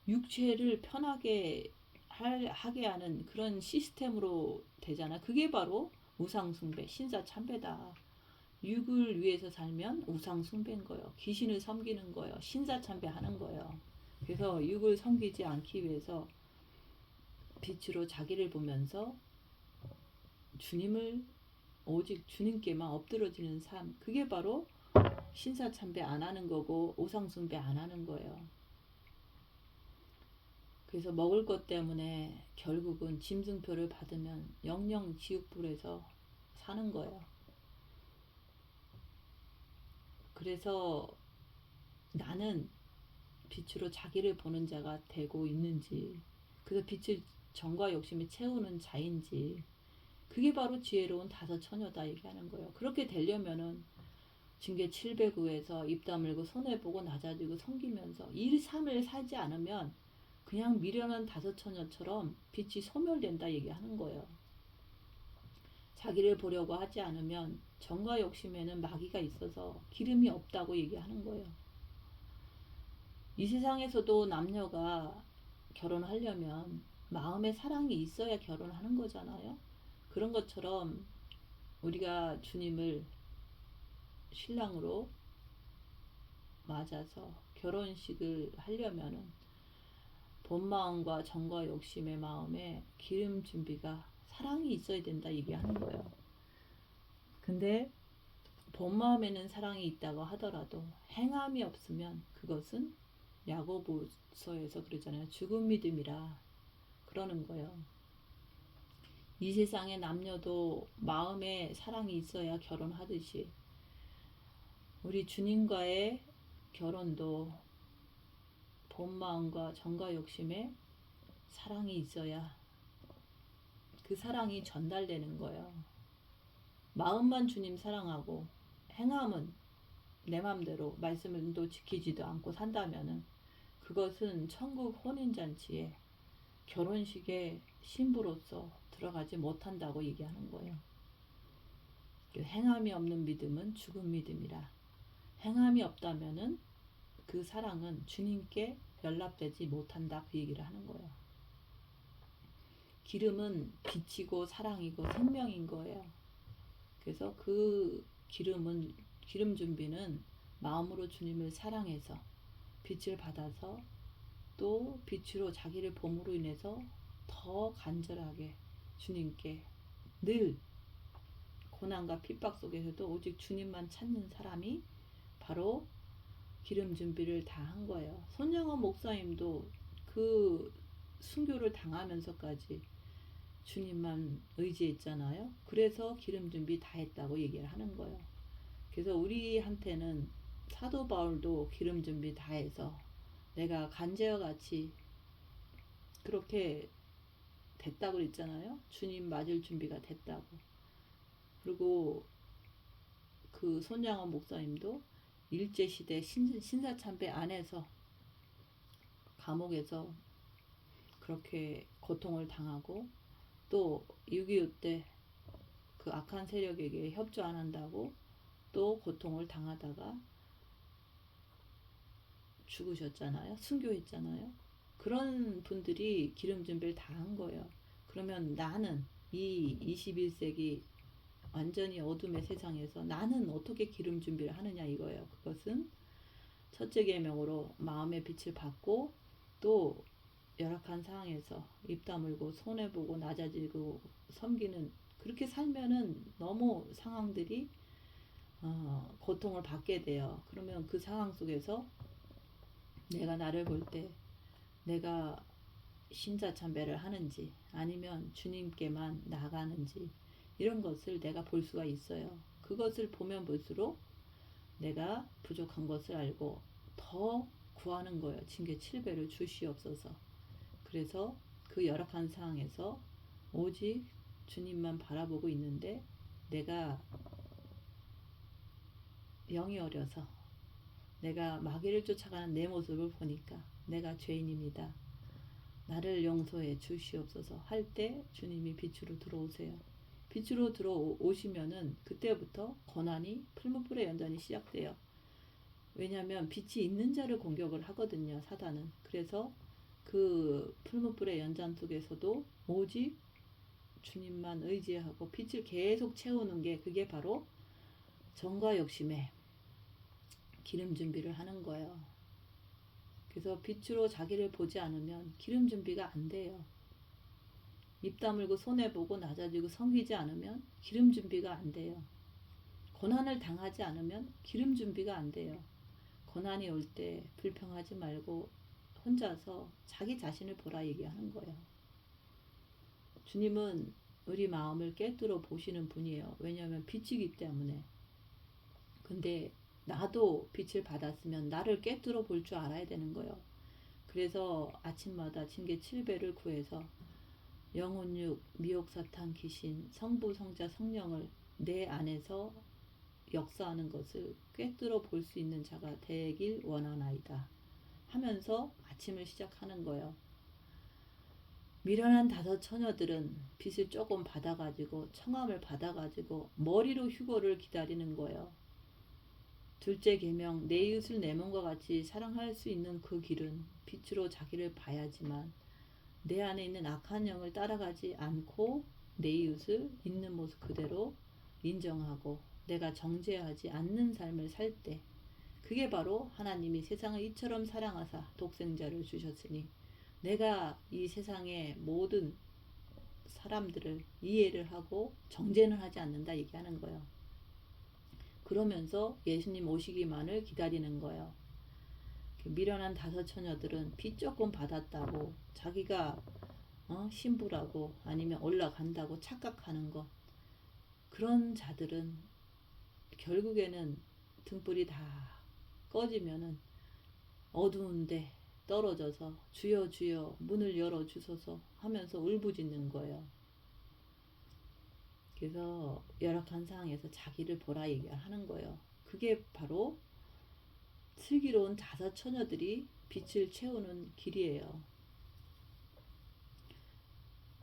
육체를 편하게 하게 하는 그런 시스템으로 되잖아. 그게 바로 우상숭배, 신사참배다. 육을 위해서 살면 우상숭배인 거예요. 귀신을 섬기는 거예요. 신사참배하는 거예요. 그래서 육을 섬기지 않기 위해서 빛으로 자기를 보면서 주님을 오직 주님께만 엎드러지는 삶, 그게 바로 신사참배 안 하는 거고 우상숭배 안 하는 거예요. 그래서 먹을 것 때문에 결국은 짐승표를 받으면 영영 지옥불에서 사는 거예요. 그래서 나는 빛으로 자기를 보는 자가 되고 있는지, 그래서 빛을 정과 욕심에 채우는 자인지, 그게 바로 지혜로운 다섯 처녀다 얘기하는 거예요. 그렇게 되려면은 징계 709에서 입 다물고 손해보고 낮아지고 섬기면서 이 삶을 살지 않으면 그냥 미련한 다섯 처녀처럼 빛이 소멸된다 얘기하는 거예요. 자기를 보려고 하지 않으면 정과 욕심에는 마귀가 있어서 기름이 없다고 얘기하는 거예요. 이 세상에서도 남녀가 결혼하려면 마음에 사랑이 있어야 결혼하는 거잖아요. 그런 것처럼 우리가 주님을 신랑으로 맞아서 결혼식을 하려면은 본 마음과 정과 욕심의 마음에 기름 준비가 사랑이 있어야 된다 얘기하는 거예요. 근데 본 마음에는 사랑이 있다고 하더라도 행함이 없으면 그것은 야고보서에서 그러잖아요. 죽은 믿음이라 그러는 거예요. 이 세상의 남녀도 마음에 사랑이 있어야 결혼하듯이 우리 주님과의 결혼도 본 마음과 정과 욕심에 사랑이 있어야 그 사랑이 전달되는 거예요. 마음만 주님 사랑하고 행함은 내 맘대로 말씀도 지키지도 않고 산다면은 그것은 천국 혼인잔치에 결혼식에 신부로서 들어가지 못한다고 얘기하는 거예요. 행함이 없는 믿음은 죽은 믿음이라. 행함이 없다면은 그 사랑은 주님께 연락되지 못한다 그 얘기를 하는 거예요. 기름은 빛이고 사랑이고 생명인 거예요. 그래서 그 기름 준비는 마음으로 주님을 사랑해서 빛을 받아서 또 빛으로 자기를 봄으로 인해서 더 간절하게 주님께 늘 고난과 핍박 속에서도 오직 주님만 찾는 사람이 바로 기름 준비를 다 한 거예요. 손양원 목사님도 그 순교를 당하면서까지 주님만 의지했잖아요. 그래서 기름 준비 다 했다고 얘기를 하는 거예요. 그래서 우리한테는 사도 바울도 기름 준비 다 해서 내가 간제와 같이 그렇게 됐다고 그랬잖아요. 주님 맞을 준비가 됐다고. 그리고 그 손양원 목사님도 일제시대 신사참배 안에서 감옥에서 그렇게 고통을 당하고 또 6.25 때 그 악한 세력에게 협조 안 한다고 또 고통을 당하다가 죽으셨잖아요. 순교했잖아요. 그런 분들이 기름 준비를 다 한 거예요. 그러면 나는 이 21세기 완전히 어둠의 세상에서 나는 어떻게 기름 준비를 하느냐 이거예요. 그것은 첫째 계명으로 마음의 빛을 받고 또 열악한 상황에서 입 다물고 손해보고 낮아지고 섬기는 그렇게 살면은 너무 상황들이 고통을 받게 돼요. 그러면 그 상황 속에서 내가 나를 볼 때 내가 신자참배를 하는지 아니면 주님께만 나가는지 이런 것을 내가 볼 수가 있어요. 그것을 보면 볼수록 내가 부족한 것을 알고 더 구하는 거예요. 징계 7배를 주시옵소서. 그래서 그 열악한 상황에서 오직 주님만 바라보고 있는데 내가 영이 어려서 내가 마귀를 쫓아가는 내 모습을 보니까 내가 죄인입니다. 나를 용서해 주시옵소서 할 때 주님이 빛으로 들어오세요. 빛으로 들어오시면은 그때부터 고난이 풀무불의 연단이 시작돼요. 왜냐하면 빛이 있는 자를 공격을 하거든요. 사단은. 그래서 그 풀무불의 연단 속에서도 오직 주님만 의지하고 빛을 계속 채우는 게 그게 바로 정과 욕심에 기름 준비를 하는 거예요. 그래서 빛으로 자기를 보지 않으면 기름 준비가 안 돼요. 입 다물고 손해보고 낮아지고 섬기지 않으면 기름 준비가 안 돼요. 고난을 당하지 않으면 기름 준비가 안 돼요. 고난이 올 때 불평하지 말고 혼자서 자기 자신을 보라 얘기하는 거예요. 주님은 우리 마음을 꿰뚫어 보시는 분이에요. 왜냐하면 빛이기 때문에. 근데 나도 빛을 받았으면 나를 꿰뚫어 볼 줄 알아야 되는 거예요. 그래서 아침마다 징계 7배를 구해서 영혼육, 미혹사탄, 귀신, 성부, 성자, 성령을 내 안에서 역사하는 것을 꿰뚫어 볼 수 있는 자가 되길 원하나이다 하면서 아침을 시작하는 거예요. 미련한 5 처녀들은 빛을 조금 받아가지고 청함을 받아가지고 머리로 휴거를 기다리는 거예요. 둘째 계명 내 이웃을 내 몸과 같이 사랑할 수 있는 그 길은 빛으로 자기를 봐야지만 내 안에 있는 악한 영을 따라가지 않고 내 이웃을 있는 모습 그대로 인정하고 내가 정죄하지 않는 삶을 살 때 그게 바로 하나님이 세상을 이처럼 사랑하사 독생자를 주셨으니 내가 이 세상의 모든 사람들을 이해를 하고 정죄는 하지 않는다 얘기하는 거예요. 그러면서 예수님 오시기만을 기다리는 거예요. 미련한 5 처녀들은 빚 조금 받았다고 자기가 신부라고 아니면 올라간다고 착각하는 것 그런 자들은 결국에는 등불이 다 꺼지면은 어두운데 떨어져서 주여 주여 문을 열어주소서 하면서 울부짖는 거예요. 그래서 열악한 상황에서 자기를 보라 얘기하는 거예요. 그게 바로 슬기로운 5 처녀들이 빛을 채우는 길이에요.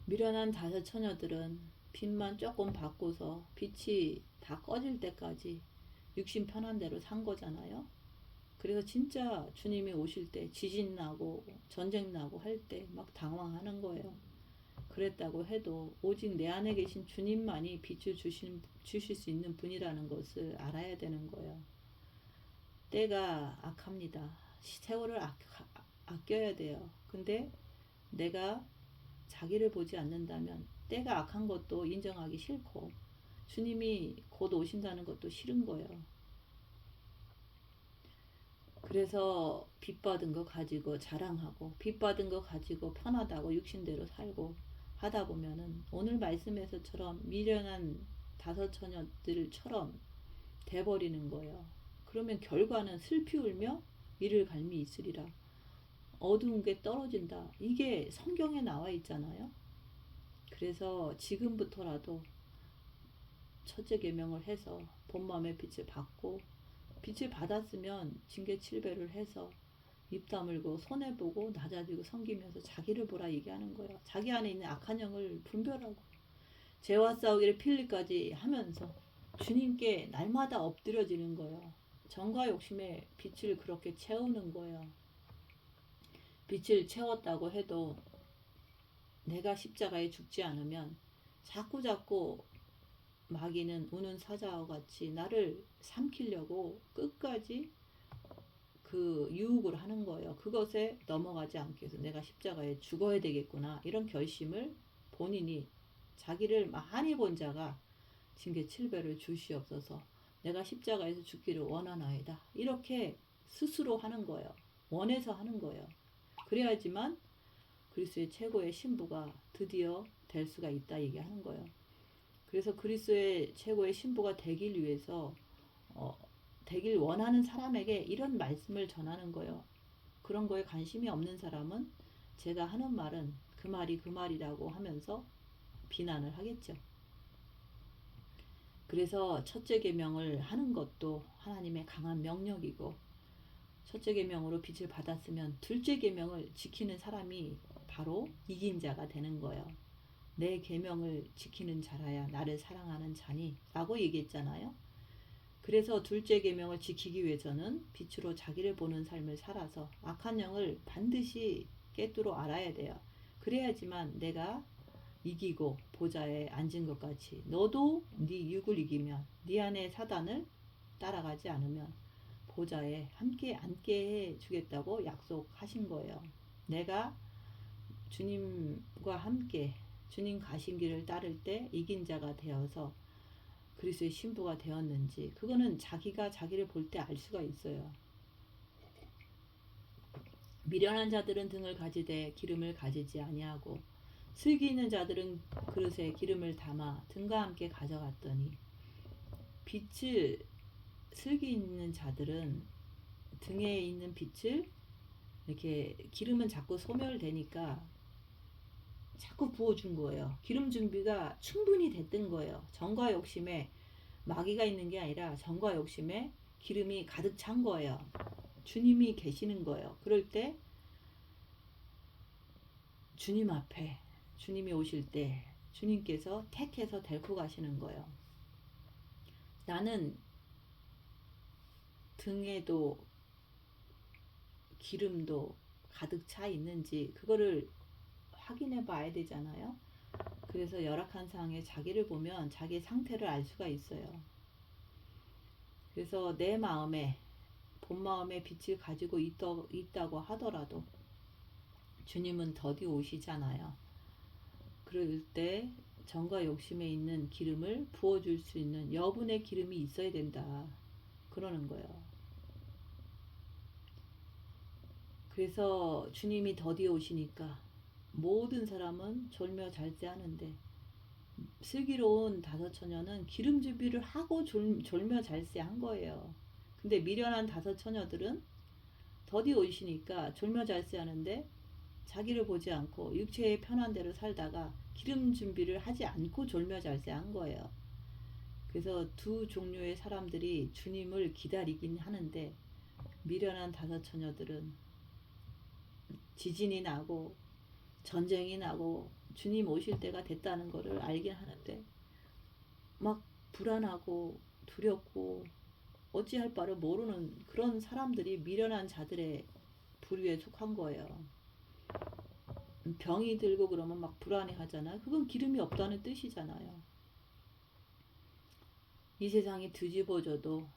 미련한 5 처녀들은 빛만 조금 받고서 빛이 다 꺼질 때까지 육신 편한 대로 산 거잖아요. 그래서 진짜 주님이 오실 때 지진 나고 전쟁 나고 할 때 막 당황하는 거예요. 그랬다고 해도 오직 내 안에 계신 주님만이 빛을 주실 수 있는 분이라는 것을 알아야 되는 거예요. 때가 악합니다. 세월을 아껴야 돼요. 근데 내가 자기를 보지 않는다면 때가 악한 것도 인정하기 싫고 주님이 곧 오신다는 것도 싫은 거예요. 그래서 빚받은 거 가지고 자랑하고 빚받은 거 가지고 편하다고 육신대로 살고 하다 보면은 오늘 말씀에서처럼 미련한 5 처녀들처럼 돼버리는 거예요. 그러면 결과는 슬피 울며 이를 갈미 있으리라. 어두운 게 떨어진다. 이게 성경에 나와 있잖아요. 그래서 지금부터라도 첫째 계명을 해서 본 마음의 빛을 받고, 빛을 받았으면 징계 7배를 해서 입 다물고 손해보고 낮아지고 섬기면서 자기를 보라 얘기하는 거예요. 자기 안에 있는 악한 영을 분별하고 죄와 싸우기를 필리까지 하면서 주님께 날마다 엎드려지는 거예요. 정과 욕심의 빛을 그렇게 채우는 거예요. 빛을 채웠다고 해도 내가 십자가에 죽지 않으면 자꾸자꾸 마귀는 우는 사자와 같이 나를 삼키려고 끝까지 그 유혹을 하는 거예요. 그것에 넘어가지 않기 위해서 내가 십자가에 죽어야 되겠구나, 이런 결심을 본인이, 자기를 많이 본 자가 징계 7배를 주시옵소서, 내가 십자가에서 죽기를 원하나이다, 이렇게 스스로 하는 거예요. 원해서 하는 거예요. 그래야지만 그리스도의 최고의 신부가 드디어 될 수가 있다 얘기하는 거예요. 그래서 그리스도의 최고의 신부가 되길 위해서 되길 원하는 사람에게 이런 말씀을 전하는 거예요. 그런 거에 관심이 없는 사람은 제가 하는 말은 그 말이 그 말이라고 하면서 비난을 하겠죠. 그래서 첫째 계명을 하는 것도 하나님의 강한 명령이고, 첫째 계명으로 빛을 받았으면 둘째 계명을 지키는 사람이 바로 이긴 자가 되는 거예요. 내 계명을 지키는 자라야 나를 사랑하는 자니 라고 얘기했잖아요. 그래서 둘째 계명을 지키기 위해서는 빛으로 자기를 보는 삶을 살아서 악한 영을 반드시 깨뚫어 알아야 돼요. 그래야지만 내가 이기고 보좌에 앉은 것 같이 너도 네 육을 이기면, 네 안에 사단을 따라가지 않으면 보좌에 함께 앉게 해 주겠다고 약속하신 거예요. 내가 주님과 함께 주님 가신 길을 따를 때 이긴 자가 되어서 그리스도의 신부가 되었는지, 그거는 자기가 자기를 볼 때 알 수가 있어요. 미련한 자들은 등을 가지되 기름을 가지지 아니하고, 슬기 있는 자들은 그릇에 기름을 담아 등과 함께 가져갔더니, 빛을, 슬기 있는 자들은 등에 있는 빛을, 이렇게 기름은 자꾸 소멸되니까 자꾸 부어준 거예요. 기름 준비가 충분히 됐던 거예요. 정과 욕심에 마귀가 있는 게 아니라 정과 욕심에 기름이 가득 찬 거예요. 주님이 계시는 거예요. 그럴 때 주님 앞에, 주님이 오실 때 주님께서 택해서 데리고 가시는 거예요. 나는 등에도 기름도 가득 차 있는지 그거를 확인해 봐야 되잖아요. 그래서 열악한 상황에 자기를 보면 자기 상태를 알 수가 있어요. 그래서 내 마음에 본 마음의 빛을 가지고 있다고 하더라도 주님은 더디 오시잖아요. 그럴 때 정과 욕심에 있는 기름을 부어줄 수 있는 여분의 기름이 있어야 된다, 그러는 거예요. 그래서 주님이 더디 오시니까 모든 사람은 졸며 잘세하는데, 슬기로운 다섯 처녀는 기름 준비를 하고 졸며 잘세한 거예요. 근데 미련한 다섯 처녀들은 더디 오시니까 졸며 잘세하는데 자기를 보지 않고 육체의 편한 대로 살다가 기름 준비를 하지 않고 졸며 잘세한 거예요. 그래서 두 종류의 사람들이 주님을 기다리긴 하는데, 미련한 다섯 처녀들은 지진이 나고 전쟁이 나고 주님 오실 때가 됐다는 것을 알긴 하는데 막 불안하고 두렵고 어찌할 바를 모르는 그런 사람들이 미련한 자들의 부류에 속한 거예요. 병이 들고 그러면 막 불안해 하잖아요. 그건 기름이 없다는 뜻이잖아요. 이 세상이 뒤집어져도,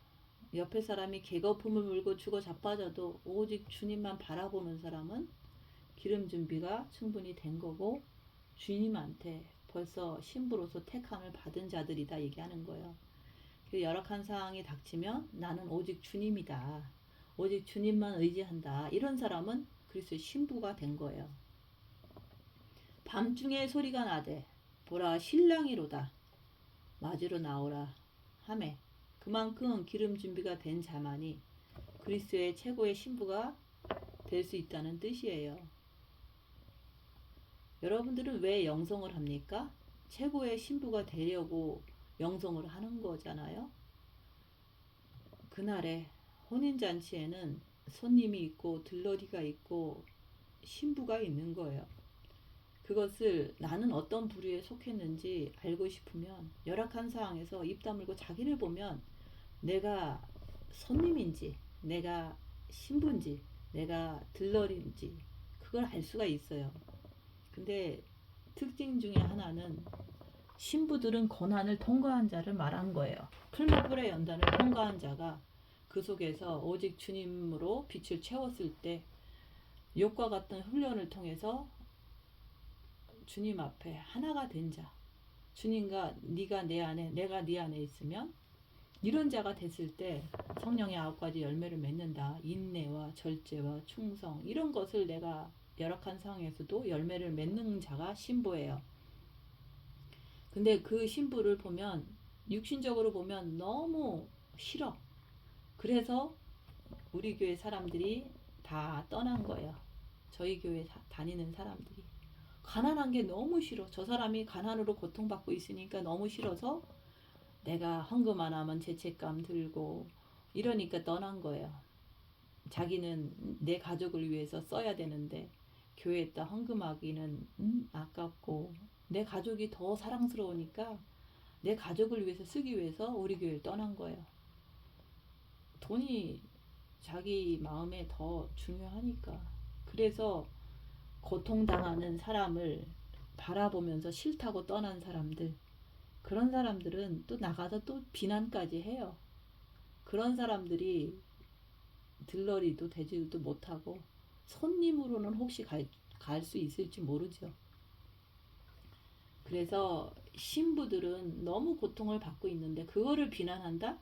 옆에 사람이 개거품을 물고 죽어 자빠져도 오직 주님만 바라보는 사람은 기름 준비가 충분히 된 거고, 주님한테 벌써 신부로서 택함을 받은 자들이다 얘기하는 거예요. 열악한 상황이 닥치면 나는 오직 주님이다, 오직 주님만 의지한다, 이런 사람은 그리스도의 신부가 된 거예요. 밤중에 소리가 나되 보라 신랑이로다, 맞으러 나오라 하매 그만큼 기름 준비가 된 자만이 그리스도의 최고의 신부가 될 수 있다는 뜻이에요. 여러분들은 왜 영성을 합니까? 최고의 신부가 되려고 영성을 하는 거잖아요. 그날의 혼인잔치에는 손님이 있고 들러리가 있고 신부가 있는 거예요. 그것을 나는 어떤 부류에 속했는지 알고 싶으면 열악한 상황에서 입 다물고 자기를 보면 내가 손님인지 내가 신부인지 내가 들러리인지 그걸 알 수가 있어요. 근데 특징 중에 하나는 신부들은 고난을 통과한 자를 말한 거예요. 풀무불의 연단을 통과한 자가 그 속에서 오직 주님으로 빛을 채웠을 때 욕과 같은 훈련을 통해서 주님 앞에 하나가 된 자, 주님과 네가 내 안에 내가 네 안에 있으면 이런 자가 됐을 때 성령의 9가지 열매를 맺는다. 인내와 절제와 충성 이런 것을 내가 열악한 상황에서도 열매를 맺는 자가 신부예요. 근데 그 신부를 보면 육신적으로 보면 너무 싫어. 그래서 우리 교회 사람들이 다 떠난 거예요. 저희 교회 다니는 사람들이. 가난한 게 너무 싫어. 저 사람이 가난으로 고통받고 있으니까 너무 싫어서 내가 헌금 안 하면 죄책감 들고 이러니까 떠난 거예요. 자기는 내 가족을 위해서 써야 되는데 교회에다 헌금하기는 아깝고 내 가족이 더 사랑스러우니까 내 가족을 위해서 쓰기 위해서 우리 교회를 떠난 거예요. 돈이 자기 마음에 더 중요하니까. 그래서 고통당하는 사람을 바라보면서 싫다고 떠난 사람들, 그런 사람들은 또 나가서 또 비난까지 해요. 그런 사람들이 들러리도 되지도 못하고 손님으로는 혹시 갈 수 있을지 모르죠. 그래서 신부들은 너무 고통을 받고 있는데 그거를 비난한다?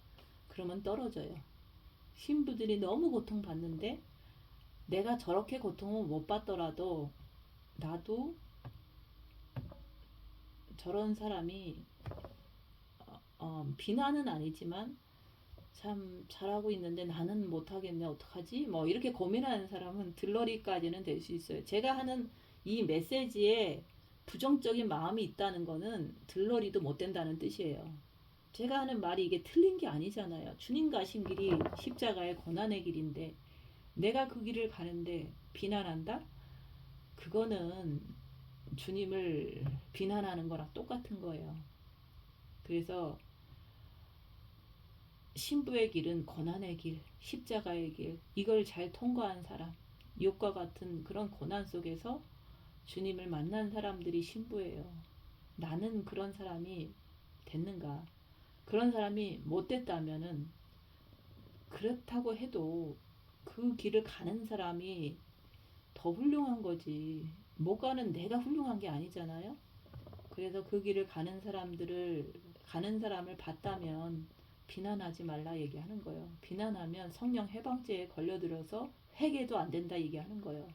그러면 떨어져요. 신부들이 너무 고통받는데 내가 저렇게 고통을 못 받더라도 나도 저런 사람이 비난은 아니지만 참 잘하고 있는데 나는 못하겠네 어떡하지? 뭐 이렇게 고민하는 사람은 들러리까지는 될 수 있어요. 제가 하는 이 메시지에 부정적인 마음이 있다는 거는 들러리도 못 된다는 뜻이에요. 제가 하는 말이 이게 틀린 게 아니잖아요. 주님 가신 길이 십자가의 고난의 길인데 내가 그 길을 가는데 비난한다? 그거는 주님을 비난하는 거랑 똑같은 거예요. 그래서 신부의 길은 고난의 길, 십자가의 길, 이걸 잘 통과한 사람, 욕과 같은 그런 고난 속에서 주님을 만난 사람들이 신부예요. 나는 그런 사람이 됐는가? 그런 사람이 못 됐다면은 그렇다고 해도 그 길을 가는 사람이 더 훌륭한 거지. 못 가는 내가 훌륭한 게 아니잖아요. 그래서 그 길을 가는 사람을 봤다면 비난하지 말라 얘기하는 거예요. 비난하면 성령 해방죄에 걸려들어서 회개도 안 된다 얘기하는 거예요.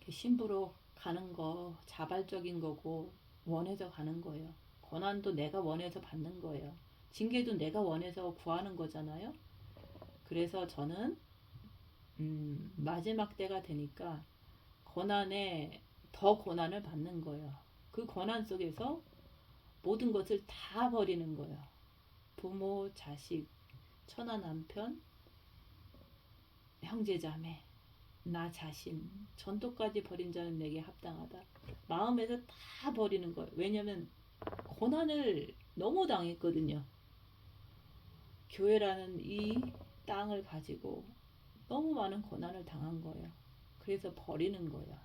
신부로 가는 거 자발적인 거고 원해서 가는 거예요. 고난도 내가 원해서 받는 거예요. 징계도 내가 원해서 구하는 거잖아요. 그래서 저는 마지막 때가 되니까 고난에 더 고난을 받는 거예요. 그 고난 속에서 모든 것을 다 버리는 거예요. 부모, 자식, 처나 남편, 형제자매, 나 자신, 전토까지 버린 자는 내게 합당하다. 마음에서 다 버리는 거예요. 왜냐면 고난을 너무 당했거든요. 교회라는 이 땅을 가지고 너무 많은 고난을 당한 거예요. 그래서 버리는 거예요.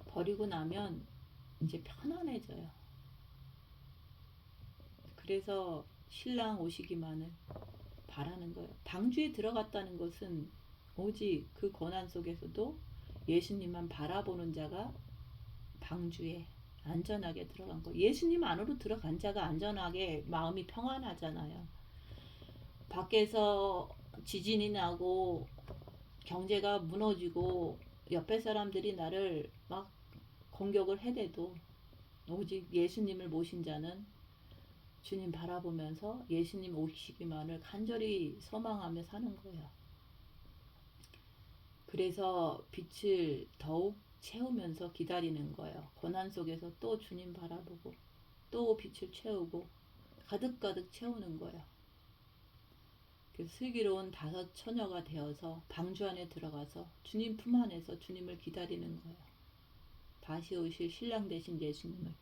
버리고 나면 이제 편안해져요. 그래서 신랑 오시기만을 바라는 거예요. 방주에 들어갔다는 것은 오직 그 고난 속에서도 예수님만 바라보는 자가 방주에 안전하게 들어간 거. 예수님 안으로 들어간 자가 안전하게 마음이 평안하잖아요. 밖에서 지진이 나고 경제가 무너지고 옆에 사람들이 나를 막 공격을 해대도 오직 예수님을 모신 자는 주님 바라보면서 예수님 오시기만을 간절히 소망하며 사는 거예요. 그래서 빛을 더욱 채우면서 기다리는 거예요. 고난 속에서 또 주님 바라보고 또 빛을 채우고 가득가득 채우는 거예요. 그래서 슬기로운 5 처녀가 되어서 방주 안에 들어가서 주님 품 안에서 주님을 기다리는 거예요. 다시 오실 신랑 되신 예수님을.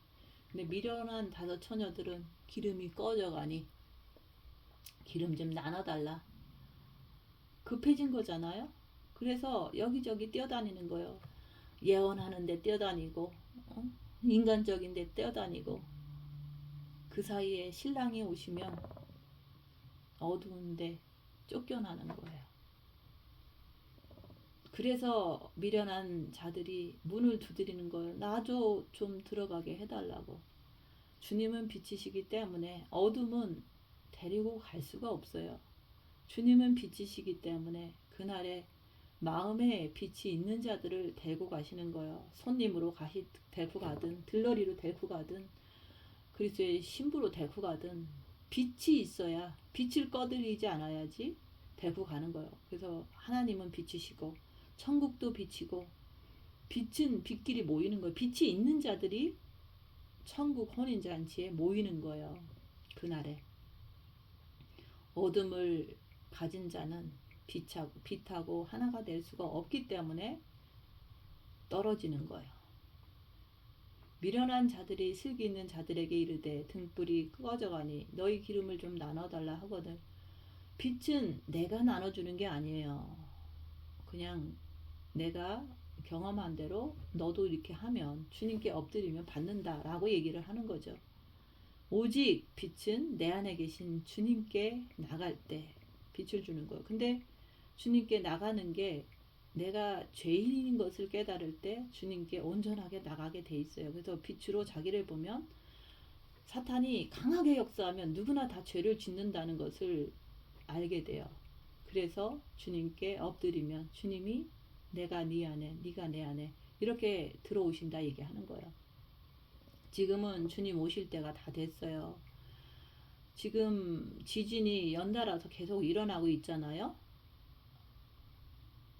근데 미련한 5 처녀들은 기름이 꺼져가니 기름 좀 나눠달라. 급해진 거잖아요. 그래서 여기저기 뛰어다니는 거예요. 예언하는데 뛰어다니고 인간적인데 뛰어다니고 그 사이에 신랑이 오시면 어두운데 쫓겨나는 거예요. 그래서 미련한 자들이 문을 두드리는 거예요. 나도 좀 들어가게 해달라고. 주님은 빛이시기 때문에 어둠은 데리고 갈 수가 없어요. 주님은 빛이시기 때문에 그날에 마음에 빛이 있는 자들을 데리고 가시는 거예요. 손님으로 데리고 가든 들러리로 데리고 가든 그리스도의 신부로 데리고 가든 빛이 있어야 빛을 꺼드리지 않아야지 데리고 가는 거예요. 그래서 하나님은 빛이시고 천국도 빛이고 빛은 빛끼리 모이는 거예요. 빛이 있는 자들이 천국 혼인잔치에 모이는 거예요. 그날에 어둠을 가진 자는 빛하고 하나가 될 수가 없기 때문에 떨어지는 거예요. 미련한 자들이 슬기 있는 자들에게 이르되 등불이 꺼져가니 너희 기름을 좀 나눠달라 하거든. 빛은 내가 나눠주는 게 아니에요. 그냥 내가 경험한 대로 너도 이렇게 하면 주님께 엎드리면 받는다라고 얘기를 하는 거죠. 오직 빛은 내 안에 계신 주님께 나갈 때 빛을 주는 거예요. 근데 주님께 나가는 게 내가 죄인인 것을 깨달을 때 주님께 온전하게 나가게 돼 있어요. 그래서 빛으로 자기를 보면 사탄이 강하게 역사하면 누구나 다 죄를 짓는다는 것을 알게 돼요. 그래서 주님께 엎드리면 주님이 내가 네 안에, 네가 내 안에 이렇게 들어오신다 얘기하는 거예요. 지금은 주님 오실 때가 다 됐어요. 지금 지진이 연달아서 계속 일어나고 있잖아요.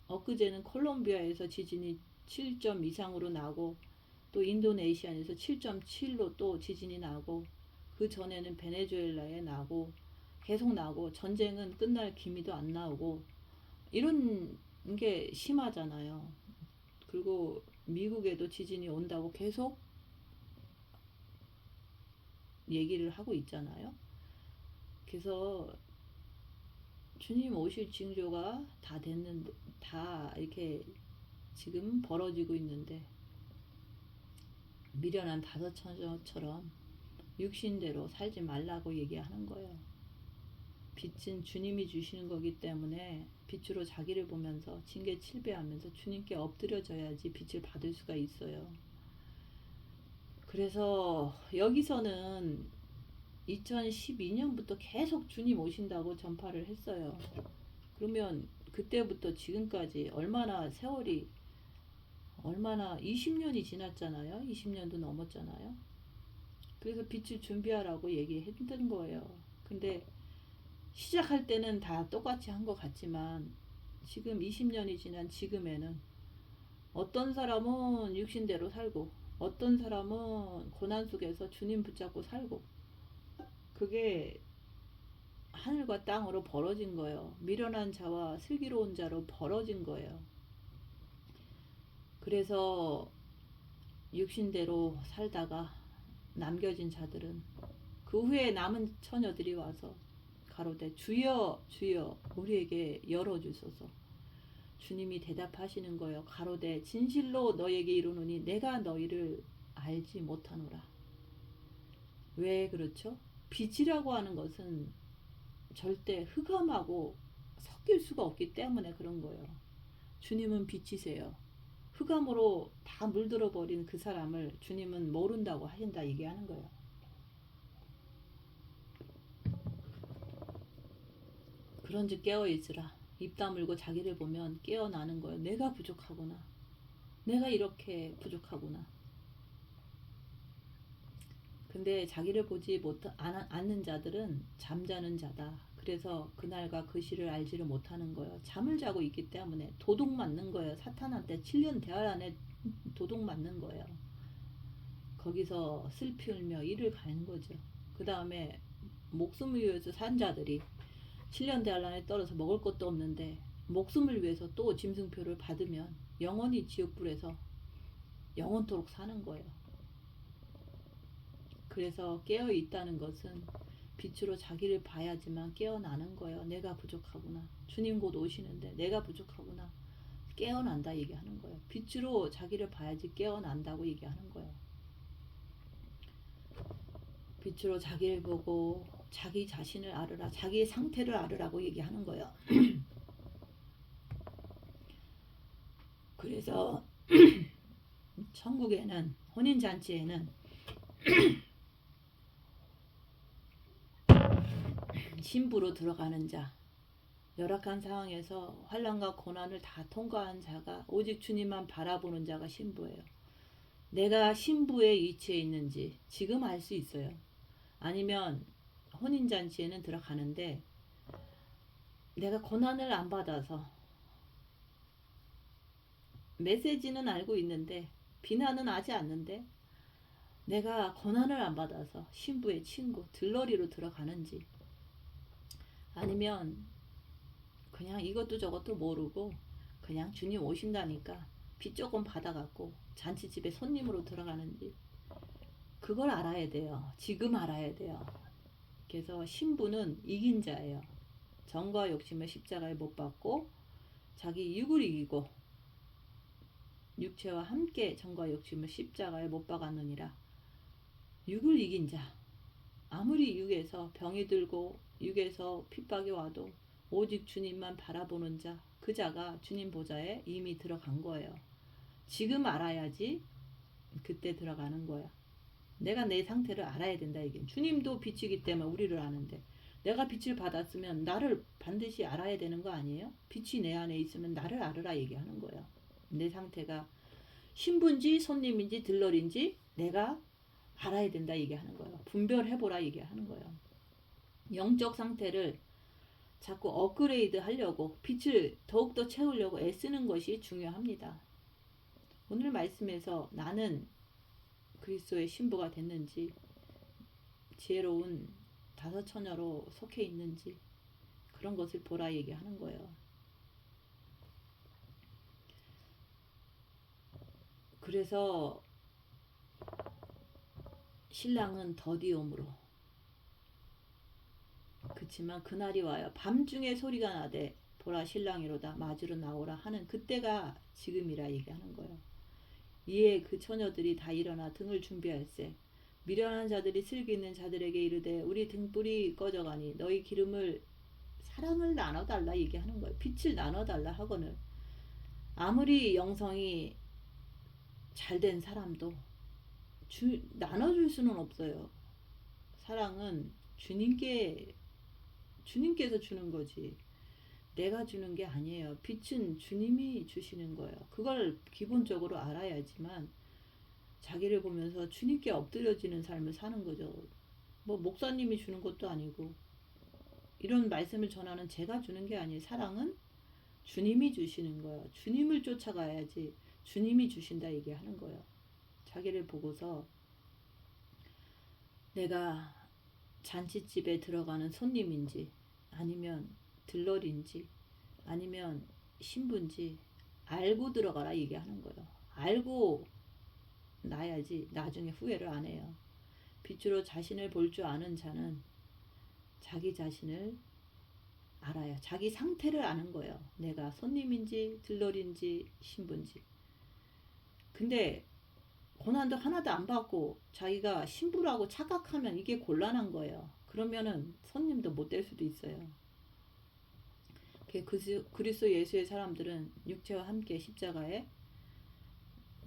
엊그제는 콜롬비아에서 지진이 7점 이상으로 나고 또 인도네시아에서 7.7로 또 지진이 나고 그 전에는 베네수엘라에 나고 계속 나고 전쟁은 끝날 기미도 안 나오고 이런 게 심하잖아요. 그리고 미국에도 지진이 온다고 계속 얘기를 하고 있잖아요. 그래서 주님 오실 징조가 다 됐는데 다 이렇게 지금 벌어지고 있는데 미련한 5 처녀처럼 육신대로 살지 말라고 얘기하는 거예요. 빛은 주님이 주시는 거기 때문에 빛으로 자기를 보면서 징계 칠배하면서 주님께 엎드려져야지 빛을 받을 수가 있어요. 그래서 여기서는 2012년부터 계속 주님 오신다고 전파를 했어요. 그러면 그때부터 지금까지 얼마나 세월이 얼마나 20년이 지났잖아요. 20년도 넘었잖아요. 그래서 빛을 준비하라고 얘기했던 거예요. 근데 시작할 때는 다 똑같이 한 것 같지만 지금 20년이 지난 지금에는 어떤 사람은 육신대로 살고 어떤 사람은 고난 속에서 주님 붙잡고 살고 그게 하늘과 땅으로 벌어진 거예요. 미련한 자와 슬기로운 자로 벌어진 거예요. 그래서 육신대로 살다가 남겨진 자들은 그 후에 남은 처녀들이 와서 가로되 주여 주여 우리에게 열어주소서. 주님이 대답하시는 거예요. 가로되 진실로 너에게 이르노니 내가 너희를 알지 못하노라. 왜 그렇죠? 빛이라고 하는 것은 절대 흑암하고 섞일 수가 없기 때문에 그런 거예요. 주님은 빛이세요. 흑암으로 다 물들어 버린 그 사람을 주님은 모른다고 하신다 얘기하는 거예요. 그런즉 깨어있으라. 입 다물고 자기를 보면 깨어나는 거예요. 내가 부족하구나. 내가 이렇게 부족하구나. 근데 자기를 보지 않는 자들은 잠자는 자다. 그래서 그날과 그 시를 알지를 못하는 거예요. 잠을 자고 있기 때문에 도둑 맞는 거예요. 사탄한테 7년 대활 안에 도둑 맞는 거예요. 거기서 슬피 울며 이를 가는 거죠. 그 다음에 목숨을 위해서 산 자들이 7년 대활 안에 떨어서 먹을 것도 없는데 목숨을 위해서 또 짐승표를 받으면 영원히 지옥불에서 영원토록 사는 거예요. 그래서 깨어 있다는 것은 빛으로 자기를 봐야지만 깨어나는 거예요. 내가 부족하구나. 주님 곧 오시는데 내가 부족하구나. 깨어난다 얘기하는 거예요. 빛으로 자기를 봐야지 깨어난다고 얘기하는 거예요. 빛으로 자기를 보고 자기 자신을 알으라. 자기의 상태를 알으라고 얘기하는 거예요. 그래서 천국에는 혼인잔치에는 신부로 들어가는 자, 열악한 상황에서 환난과 고난을 다 통과한 자가 오직 주님만 바라보는 자가 신부예요. 내가 신부의 위치에 있는지 지금 알 수 있어요. 아니면 혼인잔치에는 들어가는데 내가 고난을 안 받아서 메시지는 알고 있는데 비난은 하지 않는데 내가 고난을 안 받아서 신부의 친구 들러리로 들어가는지 아니면 그냥 이것도 저것도 모르고 그냥 주님 오신다니까 비 조금 받아갖고 잔치집에 손님으로 들어가는지 그걸 알아야 돼요. 지금 알아야 돼요. 그래서 신부는 이긴 자예요. 정과 욕심을 십자가에 못 박고 자기 육을 이기고 육체와 함께 정과 욕심을 십자가에 못 박았느니라. 육을 이긴 자. 아무리 육에서 병이 들고 육에서 핍박이 와도 오직 주님만 바라보는 자, 그 자가 주님 보좌에 이미 들어간 거예요. 지금 알아야지 그때 들어가는 거야. 내가 내 상태를 알아야 된다 이게. 주님도 빛이기 때문에 우리를 아는데 내가 빛을 받았으면 나를 반드시 알아야 되는 거 아니에요? 빛이 내 안에 있으면 나를 알으라 얘기하는 거예요. 내 상태가 신부인지 손님인지 들러리인지 내가 알아야 된다 얘기하는 거예요. 분별해보라 얘기하는 거예요. 영적 상태를 자꾸 업그레이드 하려고 빛을 더욱더 채우려고 애쓰는 것이 중요합니다. 오늘 말씀에서 나는 그리스도의 신부가 됐는지 지혜로운 다섯 처녀로 속해 있는지 그런 것을 보라 얘기하는 거예요. 그래서 신랑은 더디옴으로 그치만 그날이 와요. 밤중에 소리가 나되 보라 신랑이로다 맞으러 나오라 하는 그때가 지금이라 얘기하는 거예요. 이에 그 처녀들이 다 일어나 등을 준비할세. 미련한 자들이 슬기 있는 자들에게 이르되 우리 등불이 꺼져가니 너희 기름을 사랑을 나눠달라 얘기하는 거예요. 빛을 나눠달라 하거늘 아무리 영성이 잘된 사람도 나눠줄 수는 없어요. 사랑은 주님께서 주는 거지 내가 주는 게 아니에요. 빛은 주님이 주시는 거예요. 그걸 기본적으로 알아야지만 자기를 보면서 주님께 엎드려지는 삶을 사는 거죠. 뭐 목사님이 주는 것도 아니고 이런 말씀을 전하는 제가 주는 게 아니에요. 사랑은 주님이 주시는 거예요. 주님을 쫓아가야지 주님이 주신다 얘기하는 거예요. 자기를 보고서 내가 잔치집에 들어가는 손님인지 아니면 들러리인지 아니면 신부인지 알고 들어가라 얘기하는 거예요. 알고 나야지 나중에 후회를 안 해요. 빛으로 자신을 볼 줄 아는 자는 자기 자신을 알아요. 자기 상태를 아는 거예요. 내가 손님인지 들러리인지 신부인지. 근데 고난도 하나도 안 받고 자기가 신부라고 착각하면 이게 곤란한 거예요. 그러면은 손님도 못 될 수도 있어요. 그리스도 예수의 사람들은 육체와 함께 십자가에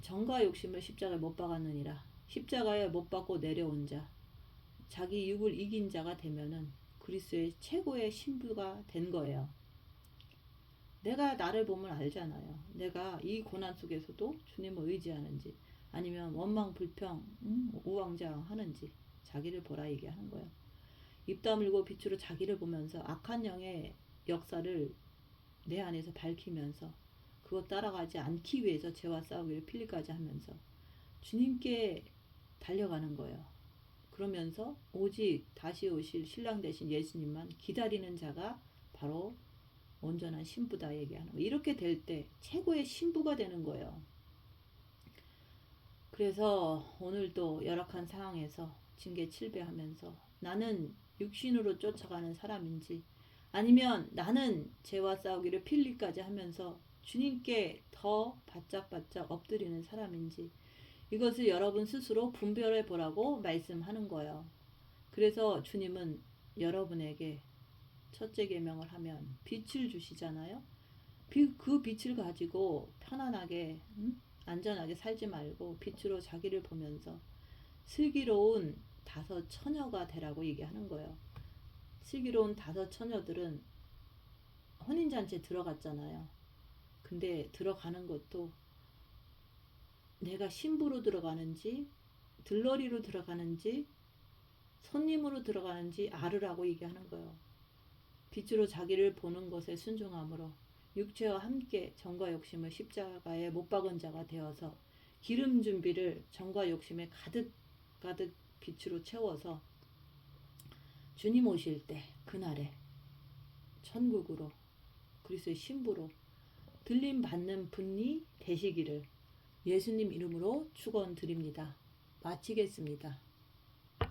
정과 욕심을 십자가에 못 박았느니라. 십자가에 못 박고 내려온 자, 자기 육을 이긴 자가 되면은 그리스도의 최고의 신부가 된 거예요. 내가 나를 보면 알잖아요. 내가 이 고난 속에서도 주님을 의지하는지 아니면 원망 불평 우왕좌왕 하는지 자기를 보라 얘기하는 거예요. 입 다물고 빛으로 자기를 보면서 악한 영의 역사를 내 안에서 밝히면서 그것 따라가지 않기 위해서 죄와 싸우기를 필리까지 하면서 주님께 달려가는 거예요. 그러면서 오직 다시 오실 신랑 대신 예수님만 기다리는 자가 바로 온전한 신부다 얘기하는 거예요. 이렇게 될 때 최고의 신부가 되는 거예요. 그래서 오늘도 열악한 상황에서 징계 칠배하면서 나는 육신으로 쫓아가는 사람인지 아니면 나는 죄와 싸우기를 필리까지 하면서 주님께 더 바짝바짝 엎드리는 사람인지 이것을 여러분 스스로 분별해 보라고 말씀하는 거예요. 그래서 주님은 여러분에게 첫째 계명을 하면 빛을 주시잖아요. 그 빛을 가지고 편안하게 안전하게 살지 말고 빛으로 자기를 보면서 슬기로운 5 처녀가 되라고 얘기하는 거예요. 슬기로운 5 처녀들은 혼인잔치에 들어갔잖아요. 근데 들어가는 것도 내가 신부로 들어가는지 들러리로 들어가는지 손님으로 들어가는지 알으라고 얘기하는 거예요. 빛으로 자기를 보는 것에 순종함으로 육체와 함께 정과 욕심을 십자가에 못 박은 자가 되어서 기름 준비를 정과 욕심에 가득 빛으로 채워서 주님 오실 때 그날에 천국으로 그리스도의 신부로 들림 받는 분이 되시기를 예수님 이름으로 축원드립니다. 마치겠습니다.